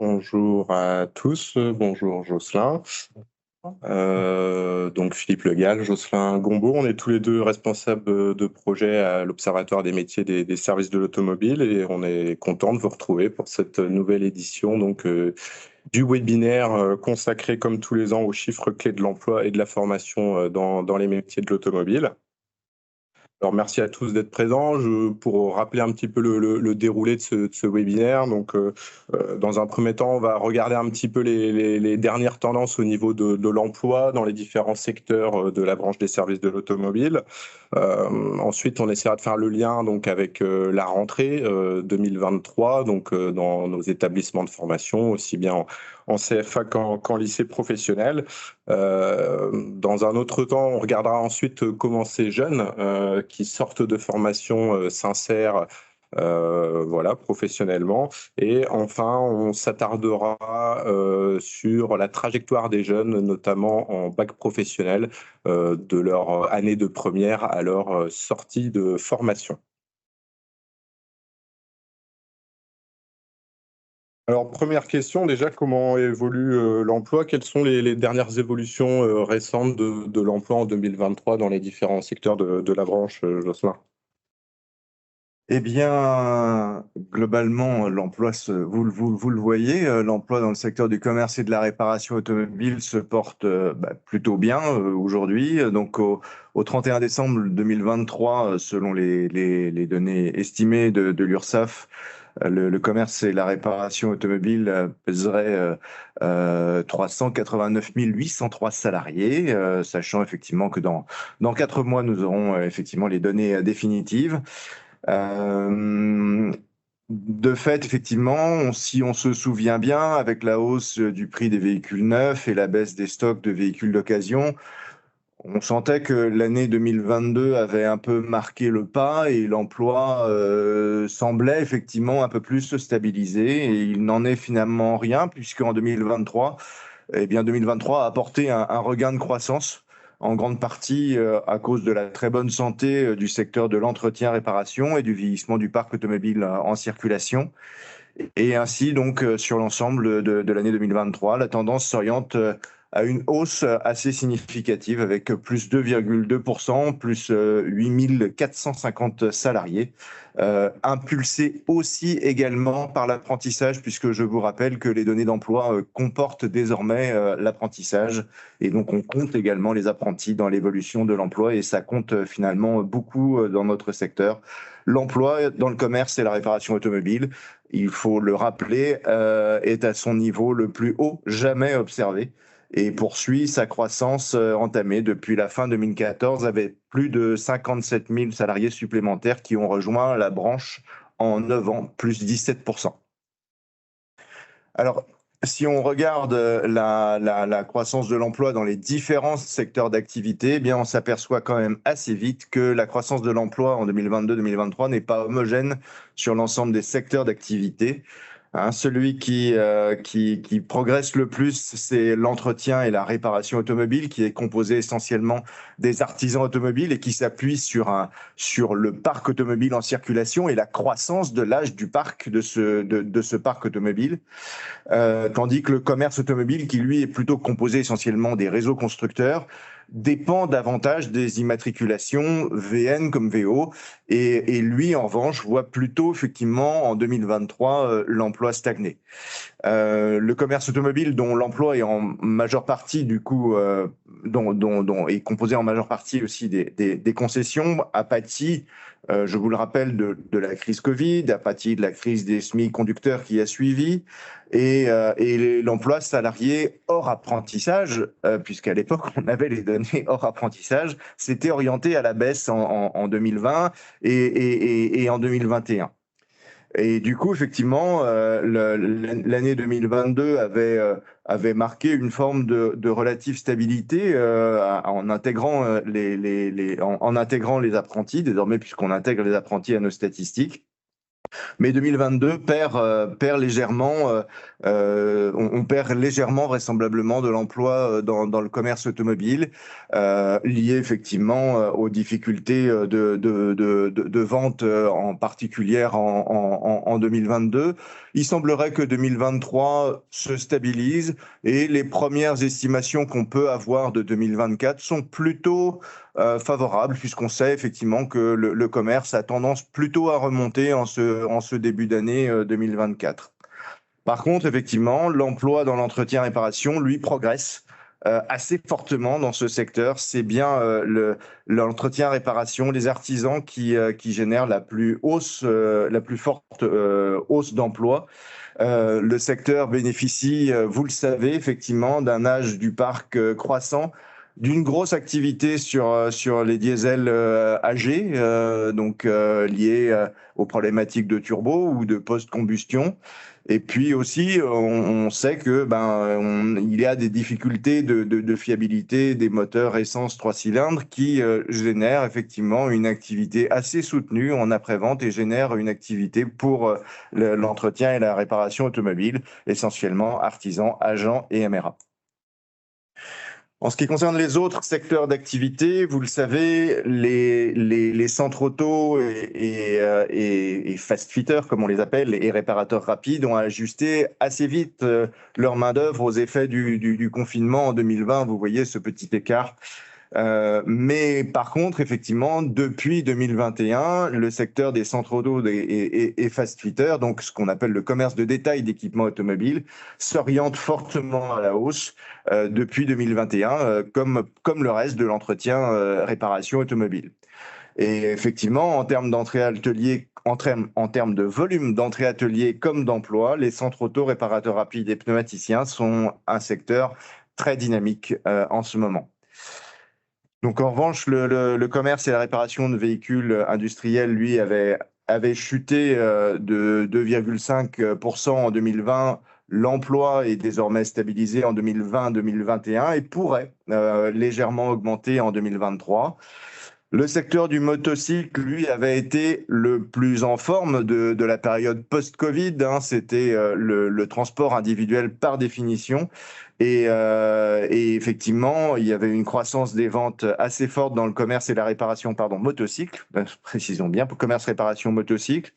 Bonjour à tous, bonjour Jocelyn. Donc Philippe Le Gall, Jocelyn Gombaud, on est tous les deux responsables de projet à l'Observatoire des métiers des services de l'automobile et on est content de vous retrouver pour cette nouvelle édition du webinaire consacré comme tous les ans aux chiffres clés de l'emploi et de la formation dans les métiers de l'automobile. Alors, merci à tous d'être présents. Pour rappeler un petit peu le déroulé de ce webinaire, dans un premier temps, on va regarder un petit peu les dernières tendances au niveau de l'emploi dans les différents secteurs de la branche des services de l'automobile. Ensuite, on essaiera de faire le lien avec la rentrée 2023, dans nos établissements de formation, aussi bien en CFA qu'en lycée professionnel. Dans un autre temps, on regardera ensuite comment ces jeunes qui sortent de formation sincère, voilà, professionnellement. Et enfin, on s'attardera sur la trajectoire des jeunes, notamment en bac professionnel, de leur année de première à leur sortie de formation. Alors, première question, déjà, comment évolue l'emploi? Quelles sont les dernières évolutions récentes de l'emploi en 2023 dans les différents secteurs de la branche, Jocelyn? Eh bien, globalement, l'emploi, vous le voyez, l'emploi dans le secteur du commerce et de la réparation automobile se porte plutôt bien aujourd'hui. Donc, au 31 décembre 2023, selon les données estimées de l'URSSAF, le commerce et la réparation automobile pèserait 389 803 salariés, sachant effectivement que dans 4 mois, nous aurons effectivement les données définitives. Euh, de fait, effectivement, si on se souvient bien, avec la hausse du prix des véhicules neufs et la baisse des stocks de véhicules d'occasion, on sentait que l'année 2022 avait un peu marqué le pas et l'emploi semblait effectivement un peu plus se stabiliser. Et il n'en est finalement rien, puisqu'en 2023, eh bien 2023 a apporté un regain de croissance, en grande partie à cause de la très bonne santé du secteur de l'entretien-réparation et du vieillissement du parc automobile en circulation. Et ainsi, donc, sur l'ensemble de l'année 2023, la tendance s'oriente à une hausse assez significative avec plus 2,2%, plus 8 450 salariés, impulsé aussi également par l'apprentissage, puisque je vous rappelle que les données d'emploi comportent désormais l'apprentissage. Et donc, on compte également les apprentis dans l'évolution de l'emploi et ça compte finalement beaucoup dans notre secteur. L'emploi dans le commerce et la réparation automobile, il faut le rappeler, est à son niveau le plus haut jamais observé et poursuit sa croissance entamée depuis la fin 2014 avec plus de 57 000 salariés supplémentaires qui ont rejoint la branche en 9 ans, plus 17%. Alors, si on regarde la croissance de l'emploi dans les différents secteurs d'activité, eh bien, on s'aperçoit quand même assez vite que la croissance de l'emploi en 2022-2023 n'est pas homogène sur l'ensemble des secteurs d'activité. Hein, celui qui progresse le plus, c'est l'entretien et la réparation automobile, qui est composé essentiellement des artisans automobiles et qui s'appuie sur le parc automobile en circulation et la croissance de l'âge du parc de ce parc automobile. Tandis que le commerce automobile, qui lui est plutôt composé essentiellement des réseaux constructeurs, dépend davantage des immatriculations VN comme VO, et lui, en revanche, voit plutôt effectivement en 2023 l'emploi stagner. Le commerce automobile, dont l'emploi est en majeure partie, du coup, dont est composé en majeure partie aussi des concessions, a pâti, je vous le rappelle, de la crise Covid, a pâti de la crise des semi-conducteurs qui a suivi, et l'emploi salarié hors apprentissage, puisqu'à l'époque, on avait les données hors apprentissage, s'était orienté à la baisse en 2020 et en 2021. Et du coup, effectivement, l'année 2022 avait marqué une forme de relative stabilité en intégrant en intégrant les apprentis, désormais puisqu'on intègre les apprentis à nos statistiques. Mais 2022 perd légèrement, on perd légèrement vraisemblablement de l'emploi dans le commerce automobile, lié effectivement aux difficultés de vente en particulier en 2022. Il semblerait que 2023 se stabilise et les premières estimations qu'on peut avoir de 2024 sont plutôt favorable, puisqu'on sait effectivement que le commerce a tendance plutôt à remonter en ce début d'année 2024. Par contre, effectivement, l'emploi dans l'entretien-réparation, lui, progresse assez fortement dans ce secteur. C'est bien l'entretien-réparation, les artisans qui génèrent la plus forte hausse d'emploi. Le secteur bénéficie, vous le savez, effectivement, d'un âge du parc croissant, d'une grosse activité sur les diesels âgés, donc liés aux problématiques de turbo ou de post-combustion. Et puis aussi, on sait que il y a des difficultés de fiabilité des moteurs essence 3 cylindres qui génèrent effectivement une activité assez soutenue en après-vente et génèrent une activité pour l'entretien et la réparation automobile, essentiellement artisans, agents et MRA. En ce qui concerne les autres secteurs d'activité, vous le savez, les centres auto et fast-fitters, comme on les appelle, et réparateurs rapides, ont ajusté assez vite leur main-d'œuvre aux effets du confinement en 2020. Vous voyez ce petit écart. Mais par contre, effectivement, depuis 2021, le secteur des centres auto et fast-fitters, donc ce qu'on appelle le commerce de détail d'équipements automobiles, s'oriente fortement à la hausse depuis 2021, comme le reste de l'entretien réparation automobile. Et effectivement, en termes d'entrée atelier, en termes de volume d'entrée atelier comme d'emploi, les centres auto, réparateurs rapides et pneumaticiens sont un secteur très dynamique en ce moment. Donc en revanche, le commerce et la réparation de véhicules industriels, lui, avait chuté de 2,5% en 2020. L'emploi est désormais stabilisé en 2020-2021 et pourrait légèrement augmenter en 2023. Le secteur du motocycle, lui, avait été le plus en forme de la période post-Covid. C'était le transport individuel par définition. Et effectivement, il y avait une croissance des ventes assez forte dans le commerce et la réparation, motocycle, précisons bien, pour commerce, réparation, motocycle.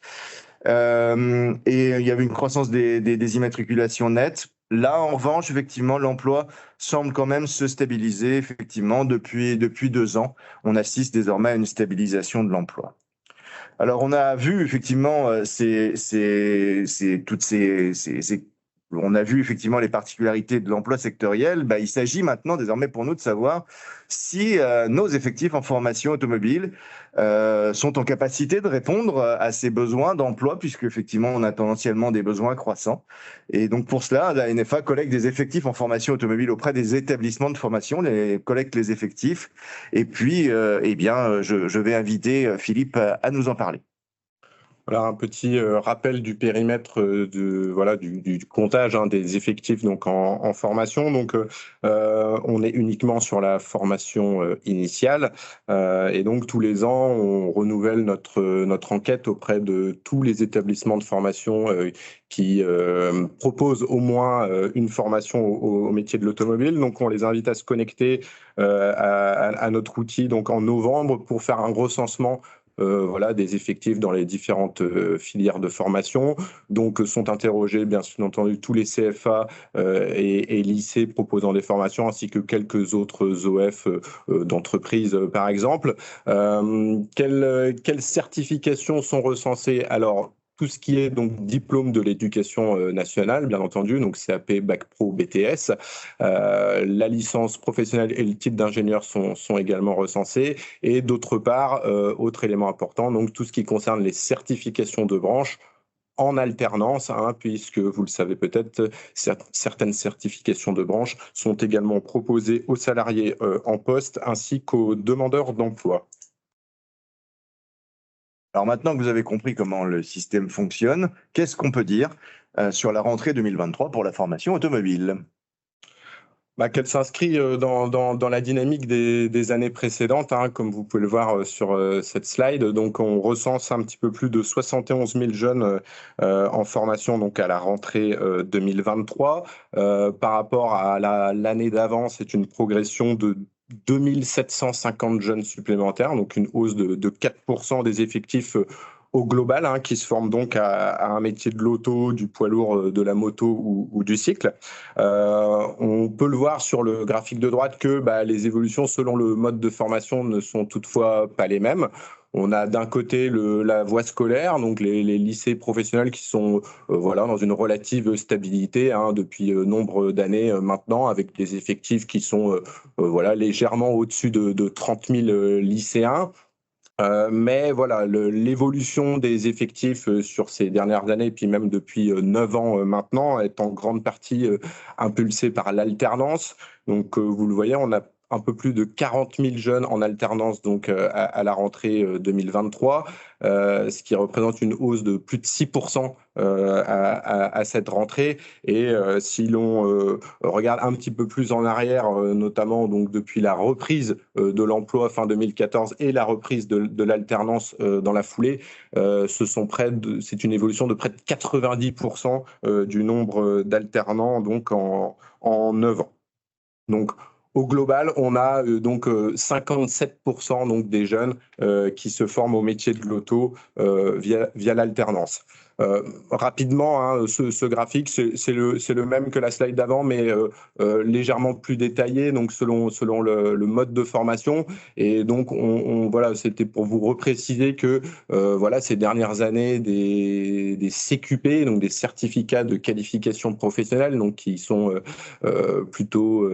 Et il y avait une croissance des immatriculations nettes. Là, en revanche, effectivement, l'emploi semble quand même se stabiliser, effectivement, depuis 2 ans. On assiste désormais à une stabilisation de l'emploi. Alors, on a vu effectivement on a vu effectivement les particularités de l'emploi sectoriel. Il s'agit maintenant désormais pour nous de savoir si nos effectifs en formation automobile sont en capacité de répondre à ces besoins d'emploi, puisque effectivement on a tendanciellement des besoins croissants. Et donc pour cela, la NFA collecte des effectifs en formation automobile auprès des établissements de formation, collecte les effectifs. Et puis, je vais inviter Philippe à nous en parler. Voilà un petit rappel du périmètre du comptage des effectifs donc en formation. Donc on est uniquement sur la formation initiale et donc tous les ans on renouvelle notre enquête auprès de tous les établissements de formation qui proposent au moins une formation au métier de l'automobile. Donc on les invite à se connecter à notre outil donc en novembre pour faire un recensement des effectifs dans les différentes filières de formation. Donc sont interrogés bien entendu tous les CFA et lycées proposant des formations ainsi que quelques autres OF d'entreprises par exemple. Quelles certifications sont recensées? Alors tout ce qui est donc diplôme de l'éducation nationale, bien entendu, donc CAP, Bac Pro, BTS. La licence professionnelle et le titre d'ingénieur sont également recensés. Et d'autre part, autre élément important, donc tout ce qui concerne les certifications de branche en alternance, puisque vous le savez peut-être, certaines certifications de branche sont également proposées aux salariés en poste ainsi qu'aux demandeurs d'emploi. Alors maintenant que vous avez compris comment le système fonctionne, qu'est-ce qu'on peut dire sur la rentrée 2023 pour la formation automobile? Qu'elle s'inscrit dans la dynamique des années précédentes, hein, comme vous pouvez le voir sur cette slide. Donc, on recense un petit peu plus de 71 000 jeunes en formation donc à la rentrée 2023. Par rapport à l'année d'avant, c'est une progression de 2750 jeunes supplémentaires, donc une hausse de 4% des effectifs au global, hein, qui se forment donc à un métier de l'auto, du poids lourd, de la moto ou du cycle. On peut le voir sur le graphique de droite que les évolutions selon le mode de formation ne sont toutefois pas les mêmes. On a d'un côté la voie scolaire, donc les lycées professionnels qui sont voilà, dans une relative stabilité, hein, depuis nombre d'années maintenant, avec des effectifs qui sont voilà, légèrement au-dessus de 30 000 lycéens. Mais voilà, l'évolution des effectifs sur ces dernières années, puis même depuis 9 ans maintenant, est en grande partie impulsée par l'alternance. Donc, vous le voyez, on a un peu plus de 40 000 jeunes en alternance donc, à la rentrée 2023, ce qui représente une hausse de plus de 6% à cette rentrée. Et si l'on regarde un petit peu plus en arrière, notamment donc, depuis la reprise de l'emploi fin 2014 et la reprise de l'alternance dans la foulée, c'est une évolution de près de 90% du nombre d'alternants donc en 9 ans. Donc, au global, on a donc 57% donc des jeunes qui se forment au métier de l'auto via l'alternance. Rapidement, hein, ce graphique, c'est le même que la slide d'avant, mais légèrement plus détaillé, donc selon le mode de formation. Et donc, voilà, c'était pour vous repréciser que voilà, ces dernières années, des CQP, donc des certificats de qualification professionnelle, donc qui sont plutôt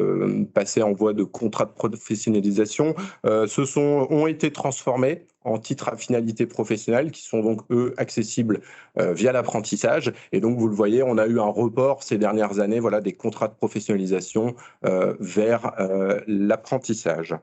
passés en voie de contrat de professionnalisation, ont été transformés en titres à finalité professionnelle qui sont donc, eux, accessibles via l'apprentissage. Et donc, vous le voyez, on a eu un report ces dernières années voilà, des contrats de professionnalisation vers l'apprentissage.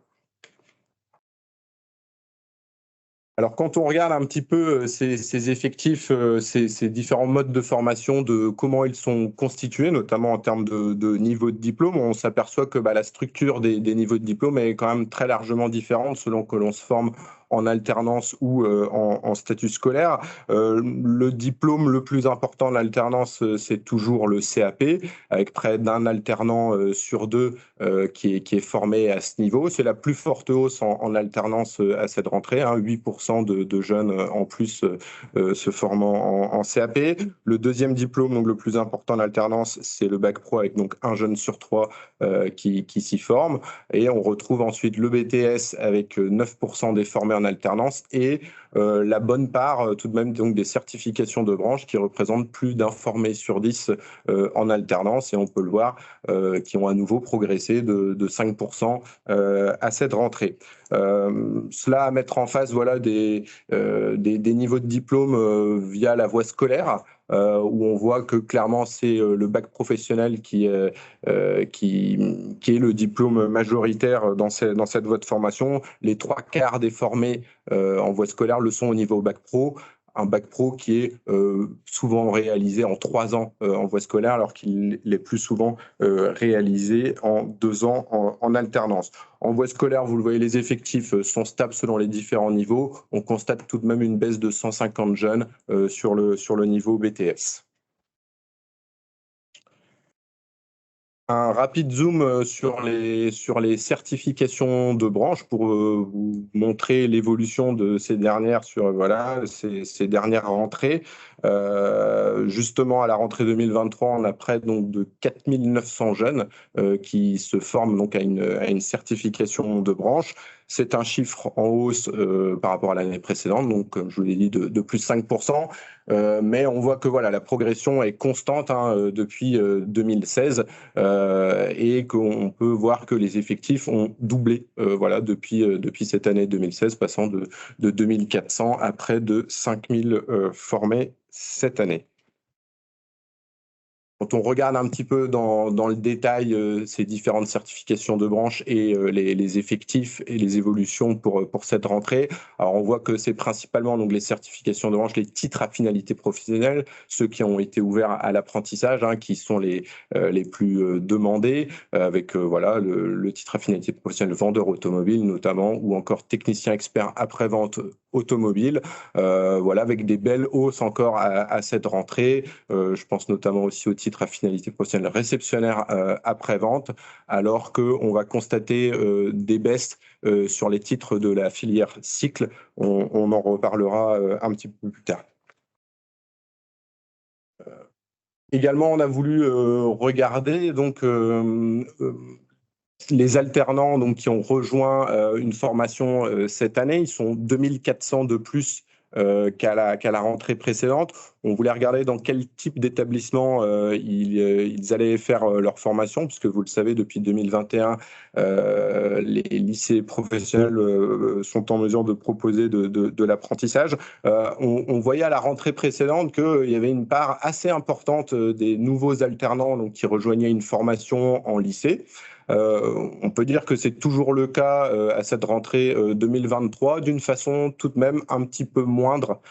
Alors, quand on regarde un petit peu ces effectifs, ces différents modes de formation, de comment ils sont constitués, notamment en termes de niveau de diplôme, on s'aperçoit que la structure des niveaux de diplôme est quand même très largement différente selon que l'on se forme en alternance ou en statut scolaire. Le diplôme le plus important de l'alternance, c'est toujours le CAP, avec près d'un alternant sur deux qui est formé à ce niveau. C'est la plus forte hausse en alternance à cette rentrée, hein, 8% de jeunes en plus se formant en CAP. Le deuxième diplôme, donc le plus important en alternance, c'est le bac pro, avec donc un jeune sur trois qui s'y forme. Et on retrouve ensuite le BTS avec 9% des formés en alternance et la bonne part tout de même donc des certifications de branche qui représentent plus d'un formé sur 10 en alternance, et on peut le voir, qui ont à nouveau progressé de 5% à cette rentrée. Cela à mettre en face voilà, des niveaux de diplôme via la voie scolaire, où on voit que clairement c'est le bac professionnel qui est le diplôme majoritaire dans cette voie de formation. Les trois quarts des formés en voie scolaire le sont au niveau bac pro. Un bac pro qui est souvent réalisé en 3 ans en voie scolaire, alors qu'il est plus souvent réalisé en 2 ans en alternance. En voie scolaire, vous le voyez, les effectifs sont stables selon les différents niveaux. On constate tout de même une baisse de 150 jeunes sur le niveau BTS. Un rapide zoom sur les certifications de branche pour vous montrer l'évolution de ces dernières sur voilà, ces dernières rentrées. Justement, à la rentrée 2023, on a près donc, de 4 900 jeunes qui se forment donc, à une certification de branche. C'est un chiffre en hausse par rapport à l'année précédente, donc comme je vous l'ai dit, de plus de 5%. Mais on voit que voilà, la progression est constante hein, depuis 2016 et qu'on peut voir que les effectifs ont doublé voilà, depuis cette année 2016, passant de 2400 à près de 5000 formés cette année. Quand on regarde un petit peu dans le détail ces différentes certifications de branche et les effectifs et les évolutions pour cette rentrée, alors on voit que c'est principalement donc les certifications de branche, les titres à finalité professionnelle, ceux qui ont été ouverts à l'apprentissage, hein, qui sont les plus demandés, avec voilà le titre à finalité professionnelle vendeur automobile notamment, ou encore technicien expert après-vente automobile, voilà, avec des belles hausses encore à cette rentrée. Je pense notamment aussi au titre à finalité professionnelle réceptionnaire après-vente, alors qu'on va constater des baisses sur les titres de la filière cycle. On en reparlera un petit peu plus tard. Également, on a voulu regarder donc les alternants donc, qui ont rejoint une formation cette année. Ils sont 2400 de plus qu'à la rentrée précédente. On voulait regarder dans quel type d'établissement ils allaient faire leur formation, puisque vous le savez, depuis 2021, les lycées professionnels sont en mesure de proposer de l'apprentissage. On voyait à la rentrée précédente qu'il y avait une part assez importante des nouveaux alternants donc, qui rejoignaient une formation en lycée. On peut dire que c'est toujours le cas à cette rentrée 2023, d'une façon tout de même un petit peu moindre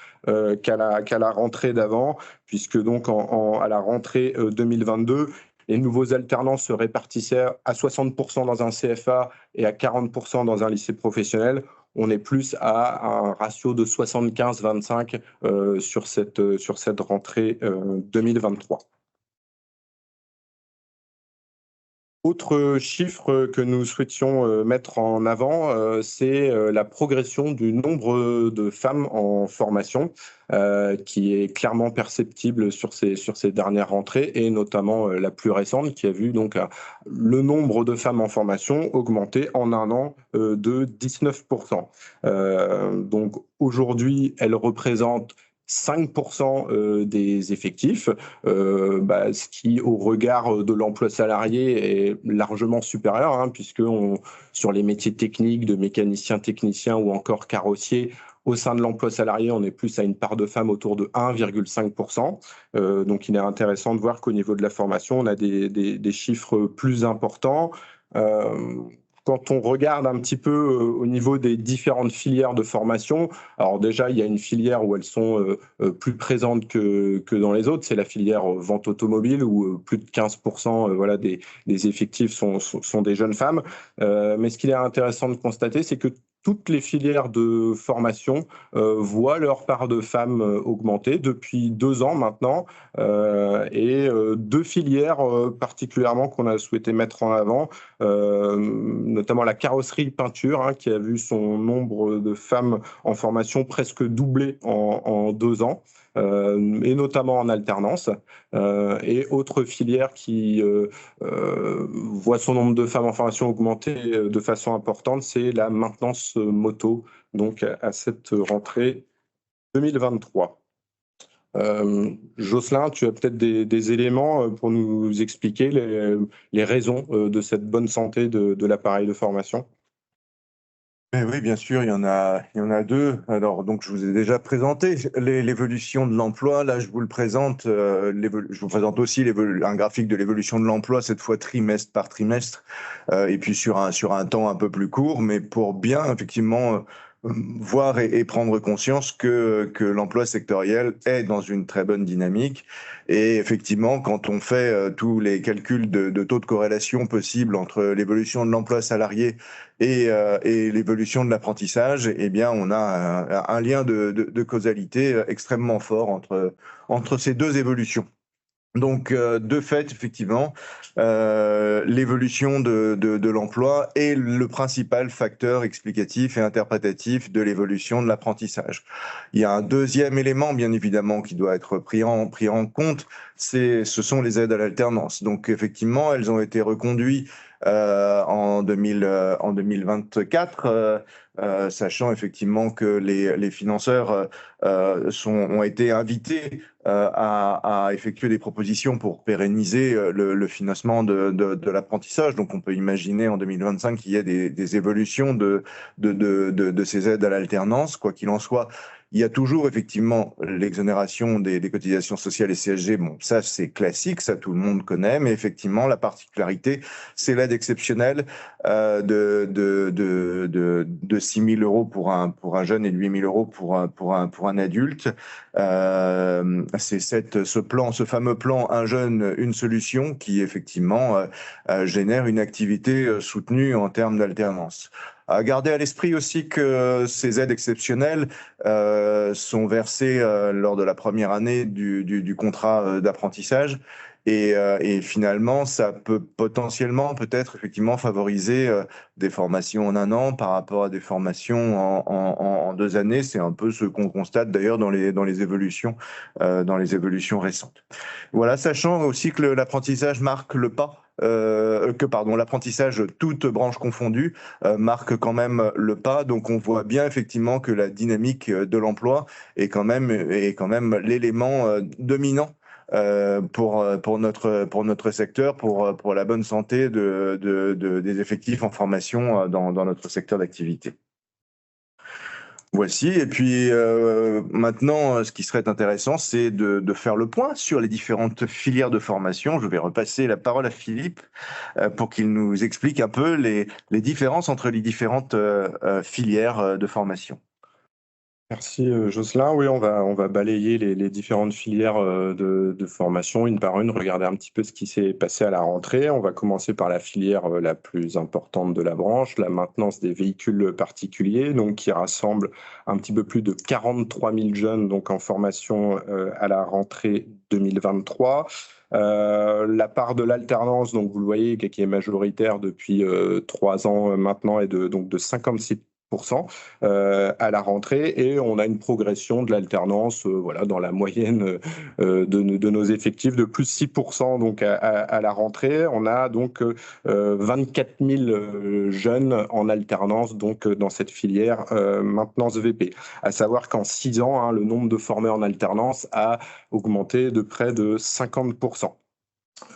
qu'à la rentrée d'avant, puisque donc à la rentrée 2022, les nouveaux alternants se répartissaient à 60% dans un CFA et à 40% dans un lycée professionnel. On est plus à un ratio de 75-25 sur cette rentrée 2023. Autre chiffre que nous souhaitions mettre en avant, c'est la progression du nombre de femmes en formation, qui est clairement perceptible sur ces dernières rentrées, et notamment la plus récente, qui a vu donc le nombre de femmes en formation augmenter en un an de 19%. Donc aujourd'hui, elle représente 5% des effectifs, ce qui, au regard de l'emploi salarié, est largement supérieur, hein, puisque sur les métiers techniques, de mécanicien, technicien ou encore carrossier, au sein de l'emploi salarié, on est plus à une part de femmes autour de 1,5%. Donc, il est intéressant de voir qu'au niveau de la formation, on a des chiffres plus importants. Quand on regarde un petit peu au niveau des différentes filières de formation, alors déjà, il y a une filière où elles sont plus présentes que dans les autres, c'est la filière vente automobile, où plus de 15% voilà, des effectifs sont des jeunes femmes. Mais ce qu'il est intéressant de constater, c'est que toutes les filières de formation voient leur part de femmes augmenter depuis 2 ans maintenant, et 2 filières particulièrement qu'on a souhaité mettre en avant, notamment la carrosserie peinture, hein, qui a vu son nombre de femmes en formation presque doubler en 2 ans. Et notamment en alternance, et autre filière qui voit son nombre de femmes en formation augmenter de façon importante, c'est la maintenance moto, donc à cette rentrée 2023. Jocelyn, tu as peut-être des éléments pour nous expliquer les raisons de cette bonne santé de l'appareil de formation? Oui, bien sûr, il y en a 2. Alors, donc, je vous ai déjà présenté l'évolution de l'emploi. Là, je vous le présente. Je vous présente aussi un graphique de l'évolution de l'emploi, cette fois trimestre par trimestre, et puis sur un temps un peu plus court, mais pour bien, effectivement, voir et prendre conscience que l'emploi sectoriel est dans une très bonne dynamique. Et effectivement, quand on fait tous les calculs de taux de corrélation possibles entre l'évolution de l'emploi salarié et l'évolution de l'apprentissage, eh bien, on a un lien de causalité extrêmement fort entre ces 2 évolutions. Donc, de fait, effectivement, l'évolution de l'emploi est le principal facteur explicatif et interprétatif de l'évolution de l'apprentissage. Il y a un deuxième élément, bien évidemment, qui doit être pris en compte, ce sont les aides à l'alternance. Donc, effectivement, elles ont été reconduites en 2024, sachant effectivement que les financeurs ont été invités à effectuer des propositions pour pérenniser le financement de l'apprentissage. Donc, on peut imaginer en 2025 qu'il y ait des évolutions de ces aides à l'alternance. Quoi qu'il en soit, Il y a toujours effectivement l'exonération des cotisations sociales et CSG. Bon, ça c'est classique, ça tout le monde connaît, mais effectivement la particularité, c'est l'aide exceptionnelle de 6 000 euros pour un jeune et de 8 000 euros pour un adulte. C'est ce fameux plan Un jeune, une solution qui effectivement génère une activité soutenue en termes d'alternance. À garder à l'esprit aussi que ces aides exceptionnelles sont versées lors de la première année du contrat d'apprentissage. Et finalement, ça peut potentiellement, peut-être effectivement favoriser des formations en un an par rapport à des formations en 2 années. C'est un peu ce qu'on constate d'ailleurs dans les évolutions récentes. Voilà, sachant aussi que l'apprentissage marque le pas. L'apprentissage, toutes branches confondues, marque quand même le pas. Donc on voit bien effectivement que la dynamique de l'emploi est quand même l'élément dominant pour notre secteur, pour la bonne santé des effectifs en formation dans notre secteur d'activité. Voici. Et puis maintenant, ce qui serait intéressant, c'est de faire le point sur les différentes filières de formation. Je vais repasser la parole à Philippe pour qu'il nous explique un peu les différences entre les différentes filières de formation. Merci Jocelyn. Oui, on va balayer les différentes filières de formation une par une, regarder un petit peu ce qui s'est passé à la rentrée. On va commencer par la filière la plus importante de la branche, la maintenance des véhicules particuliers, donc qui rassemble un petit peu plus de 43 000 jeunes donc en formation à la rentrée 2023. La part de l'alternance, donc vous le voyez, qui est majoritaire depuis 3 ans maintenant, est de 56% à la rentrée, et on a une progression de l'alternance voilà, dans la moyenne de nos effectifs de plus 6% donc à la rentrée. On a donc 24 000 jeunes en alternance donc dans cette filière maintenance VP. À savoir qu'en 6 ans, hein, le nombre de formés en alternance a augmenté de près de 50%.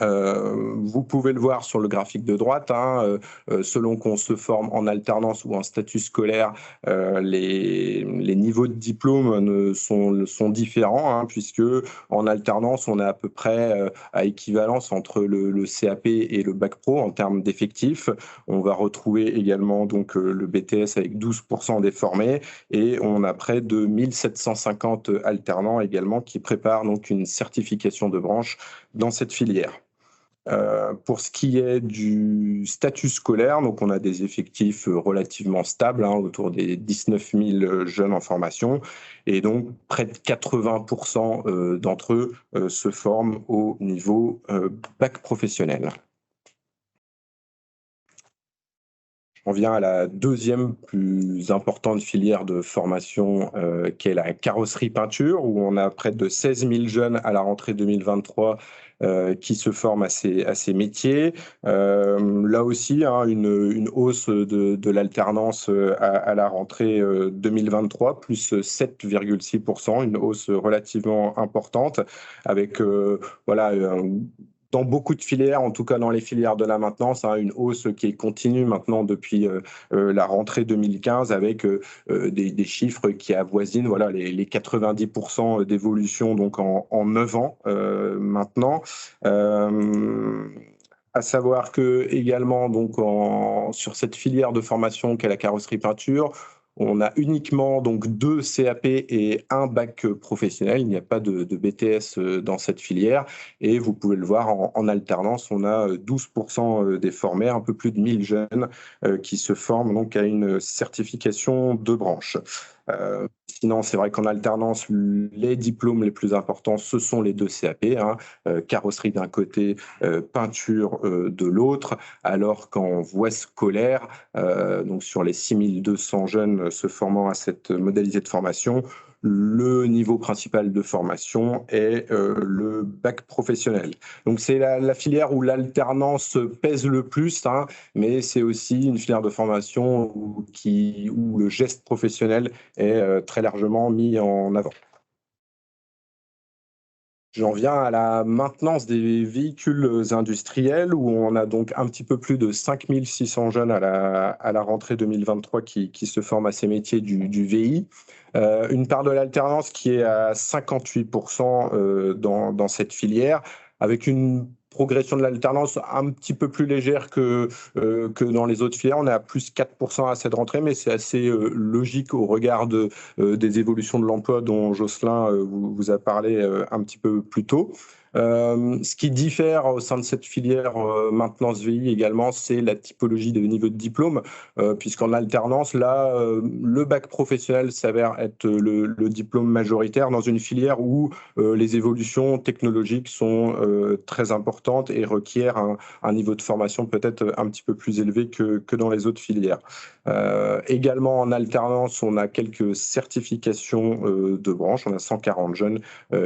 Vous pouvez le voir sur le graphique de droite, hein, selon qu'on se forme en alternance ou en statut scolaire, les niveaux de diplôme sont différents, hein, puisque en alternance, on est à peu près à équivalence entre le CAP et le bac pro en termes d'effectifs. On va retrouver également donc le BTS avec 12% des formés, et on a près de 1750 alternants également qui préparent donc une certification de branche dans cette filière. Pour ce qui est du statut scolaire, donc on a des effectifs relativement stables, hein, autour des 19 000 jeunes en formation, et donc près de 80% d'entre eux se forment au niveau bac professionnel. On vient à la deuxième plus importante filière de formation, qui est la carrosserie peinture, où on a près de 16 000 jeunes à la rentrée 2023 qui se forment à ces métiers. Là aussi, hein, une hausse de l'alternance à la rentrée 2023, plus 7,6%, une hausse relativement importante, avec voilà, dans beaucoup de filières, en tout cas dans les filières de la maintenance, hein, une hausse qui est continue maintenant depuis la rentrée 2015, avec des chiffres qui avoisinent voilà, les 90% d'évolution donc en 9 ans maintenant. À savoir que également donc sur cette filière de formation qu'est la carrosserie peinture, on a uniquement donc 2 CAP et un bac professionnel. Il n'y a pas de BTS dans cette filière. Et vous pouvez le voir en alternance, on a 12% des formés, un peu plus de 1000 jeunes qui se forment donc à une certification de branche. Sinon, c'est vrai qu'en alternance, les diplômes les plus importants, ce sont les 2 CAP, hein, carrosserie d'un côté, peinture de l'autre, alors qu'en voie scolaire, donc sur les 6200 jeunes se formant à cette modalité de formation, le niveau principal de formation est le bac professionnel. Donc c'est la filière où l'alternance pèse le plus, hein, mais c'est aussi une filière de formation où le geste professionnel est très largement mis en avant. J'en viens à la maintenance des véhicules industriels où on a donc un petit peu plus de 5600 jeunes à la rentrée 2023 qui se forment à ces métiers du VI. Une part de l'alternance qui est à 58% dans cette filière, avec une progression de l'alternance un petit peu plus légère que dans les autres filières. On est à plus 4% à cette rentrée, mais c'est assez logique au regard des évolutions de l'emploi dont Jocelyn vous a parlé un petit peu plus tôt. Ce qui diffère au sein de cette filière maintenance VI également, c'est la typologie des niveaux de diplôme, puisqu'en alternance, là, le bac professionnel s'avère être le diplôme majoritaire dans une filière où les évolutions technologiques sont très importantes et requièrent un niveau de formation peut-être un petit peu plus élevé que dans les autres filières. Également en alternance, on a quelques certifications de branche. On a 140 jeunes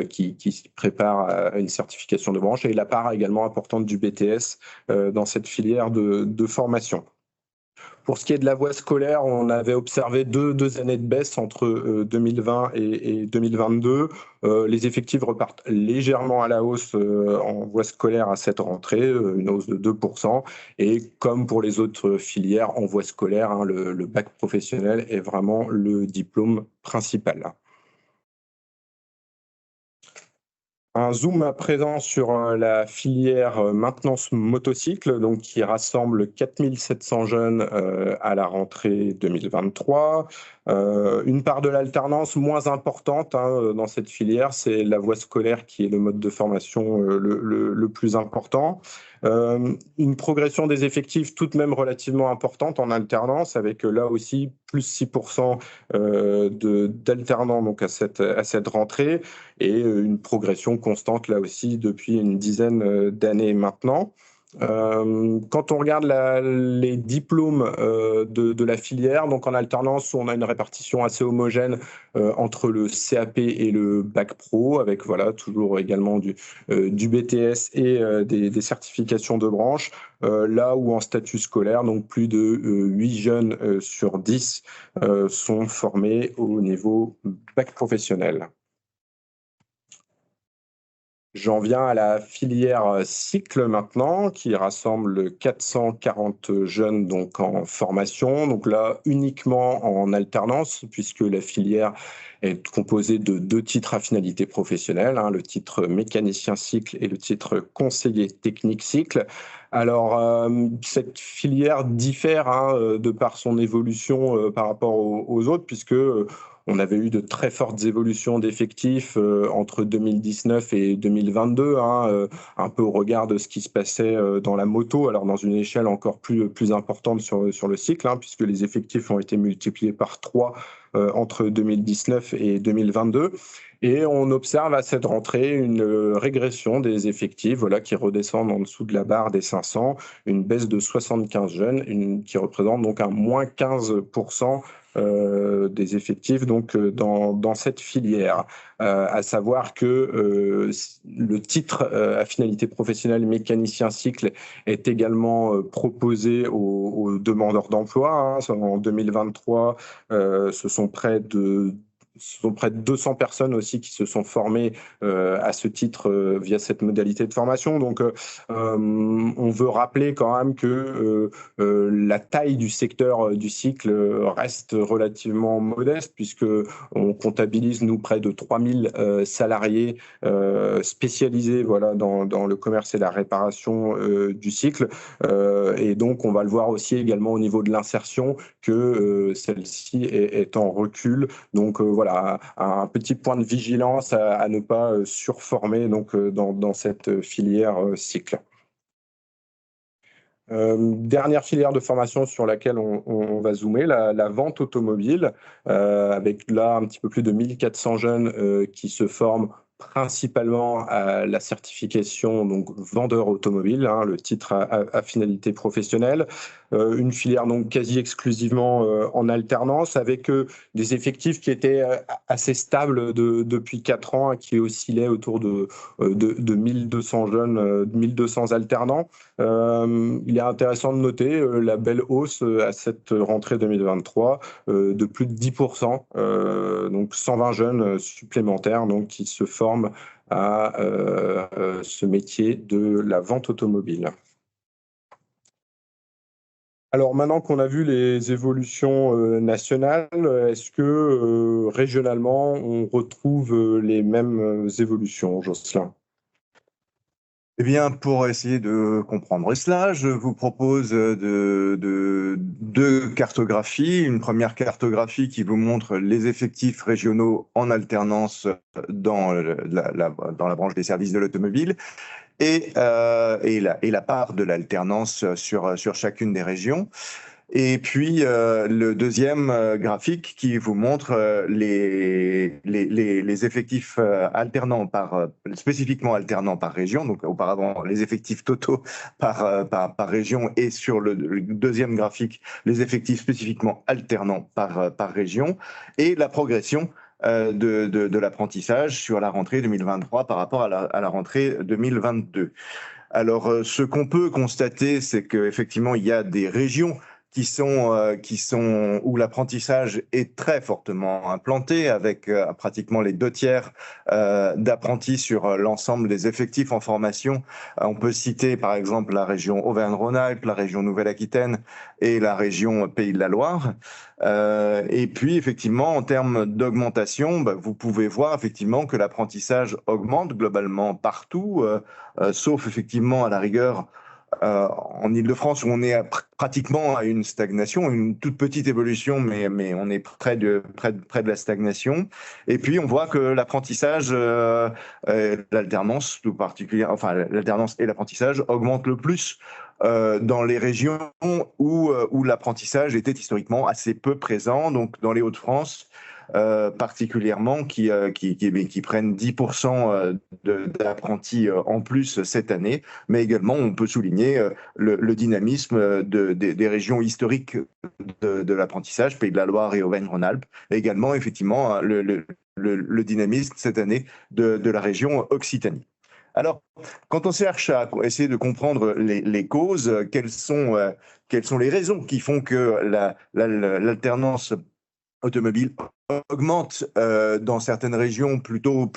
qui se préparent à une certification de branche et la part également importante du BTS dans cette filière de formation. Pour ce qui est de la voie scolaire, on avait observé deux années de baisse entre 2020 et 2022. Les effectifs repartent légèrement à la hausse en voie scolaire à cette rentrée, une hausse de 2%. Et comme pour les autres filières en voie scolaire, hein, le bac professionnel est vraiment le diplôme principal. Un zoom à présent sur la filière maintenance motocycle, donc qui rassemble 4700 jeunes à la rentrée 2023. Une part de l'alternance moins importante hein, dans cette filière, c'est la voie scolaire qui est le mode de formation le plus important. Une progression des effectifs tout de même relativement importante en alternance, avec là aussi plus 6% d'alternants donc à cette rentrée, et une progression constante là aussi depuis une dizaine d'années maintenant. Quand on regarde les diplômes de la filière, donc en alternance, on a une répartition assez homogène entre le CAP et le bac pro, avec voilà, toujours également du BTS et des certifications de branche. Là où en statut scolaire, donc plus de 8 jeunes sur 10 sont formés au niveau bac professionnel. J'en viens à la filière cycle maintenant, qui rassemble 440 jeunes donc en formation. Donc là, uniquement en alternance, puisque la filière est composée de 2 titres à finalité professionnelle, hein, le titre mécanicien cycle et le titre conseiller technique cycle. Alors, cette filière diffère hein, de par son évolution par rapport aux autres, puisque on avait eu de très fortes évolutions d'effectifs entre 2019 et 2022, hein, un peu au regard de ce qui se passait dans la moto, alors dans une échelle encore plus importante sur le cycle, hein, puisque les effectifs ont été multipliés par 3 entre 2019 et 2022. Et on observe à cette rentrée une régression des effectifs voilà, qui redescendent en dessous de la barre des 500, une baisse de 75 jeunes, qui représente donc un moins 15% des effectifs donc, dans cette filière. À savoir que le titre à finalité professionnelle mécanicien cycle est également proposé aux demandeurs d'emploi. Hein. En 2023, ce sont près de 200 personnes aussi qui se sont formées à ce titre via cette modalité de formation. Donc, on veut rappeler quand même que la taille du secteur du cycle reste relativement modeste, puisque on comptabilise, nous, près de 3000 salariés spécialisés voilà, dans le commerce et la réparation du cycle. Et donc, on va le voir aussi également au niveau de l'insertion, que celle-ci est en recul. Donc, voilà, un petit point de vigilance à ne pas surformer donc, dans cette filière cycle. Dernière filière de formation sur laquelle on va zoomer, la vente automobile, avec là un petit peu plus de 1400 jeunes qui se forment principalement à la certification donc vendeur automobile, hein, le titre à finalité professionnelle. Une filière donc quasi exclusivement en alternance, avec des effectifs qui étaient assez stables depuis 4 ans, qui oscillaient autour de 1200 jeunes, 1200 alternants. Il est intéressant de noter la belle hausse à cette rentrée 2023 de plus de 10%, donc 120 jeunes supplémentaires donc, qui se forment forme à ce métier de la vente automobile. Alors maintenant qu'on a vu les évolutions nationales, est-ce que régionalement on retrouve les mêmes évolutions, Jocelyn? Eh bien, pour essayer de comprendre cela, je vous propose deux cartographies. Une première cartographie qui vous montre les effectifs régionaux en alternance dans dans la branche des services de l'automobile et la part de l'alternance sur chacune des régions. Et puis le deuxième graphique qui vous montre les effectifs spécifiquement alternants par région, donc auparavant les effectifs totaux par région, et sur le deuxième graphique les effectifs spécifiquement alternants par région, et la progression de l'apprentissage sur la rentrée 2023 par rapport à la rentrée 2022. Alors, ce qu'on peut constater, c'est qu'effectivement, il y a des régions où l'apprentissage est très fortement implanté, avec pratiquement les 2/3 d'apprentis sur l'ensemble des effectifs en formation. On peut citer par exemple la région Auvergne-Rhône-Alpes, la région Nouvelle-Aquitaine et la région Pays de la Loire. Et puis effectivement, en termes d'augmentation, vous pouvez voir effectivement que l'apprentissage augmente globalement partout, sauf effectivement à la rigueur en Île-de-France, où on est pratiquement à une stagnation, une toute petite évolution, mais on est près de la stagnation. Et puis, on voit que l'apprentissage, l'alternance tout particulièrement, enfin l'alternance et l'apprentissage augmentent le plus dans les régions où l'apprentissage était historiquement assez peu présent, donc dans les Hauts-de-France, particulièrement, qui prennent 10% d'apprentis en plus cette année, mais également on peut souligner le dynamisme des régions historiques de l'apprentissage, Pays de la Loire et Auvergne-Rhône-Alpes, et également effectivement le dynamisme cette année de la région Occitanie. Alors, quand on cherche à essayer de comprendre les causes, quelles sont les raisons qui font que l'alternance automobile augmente dans certaines régions plus dans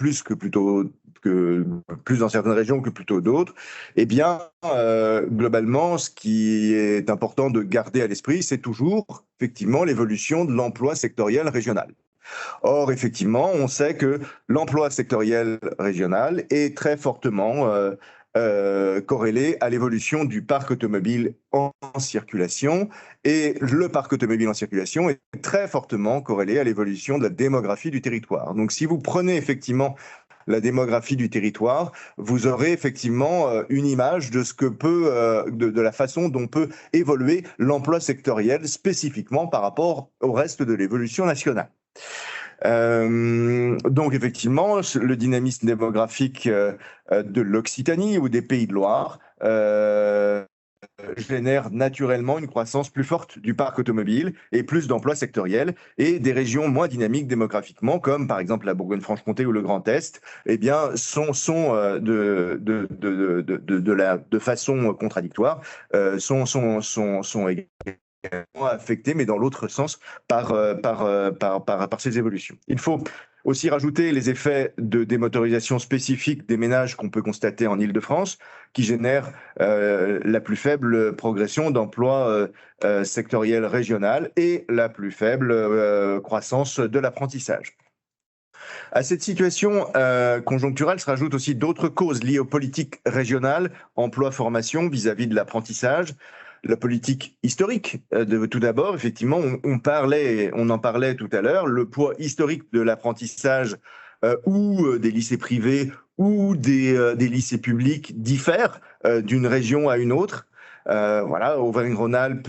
certaines régions que plutôt d'autres, eh bien, globalement, ce qui est important de garder à l'esprit, c'est toujours, effectivement, l'évolution de l'emploi sectoriel régional. Or, effectivement, on sait que l'emploi sectoriel régional est très fortement corrélé à l'évolution du parc automobile en circulation, et le parc automobile en circulation est très fortement corrélé à l'évolution de la démographie du territoire. Donc, si vous prenez effectivement la démographie du territoire, vous aurez effectivement une image de ce que de la façon dont peut évoluer l'emploi sectoriel spécifiquement par rapport au reste de l'évolution nationale. Donc effectivement, le dynamisme démographique de l'Occitanie ou des Pays de Loire génère naturellement une croissance plus forte du parc automobile et plus d'emplois sectoriels, et des régions moins dynamiques démographiquement, comme par exemple la Bourgogne-Franche-Comté ou le Grand Est, eh bien, sont de façon contradictoire, sont également affectés, mais dans l'autre sens, par ces évolutions. Il faut aussi rajouter les effets de démotorisation spécifiques des ménages qu'on peut constater en Île-de-France, qui génèrent la plus faible progression d'emploi sectoriel régional et la plus faible croissance de l'apprentissage. À cette situation conjoncturelle se rajoutent aussi d'autres causes liées aux politiques régionales, emploi-formation vis-à-vis de l'apprentissage. La politique historique, tout d'abord, effectivement, on en parlait tout à l'heure, le poids historique de l'apprentissage ou des lycées privés ou des lycées publics diffère d'une région à une autre. Voilà, Auvergne-Rhône-Alpes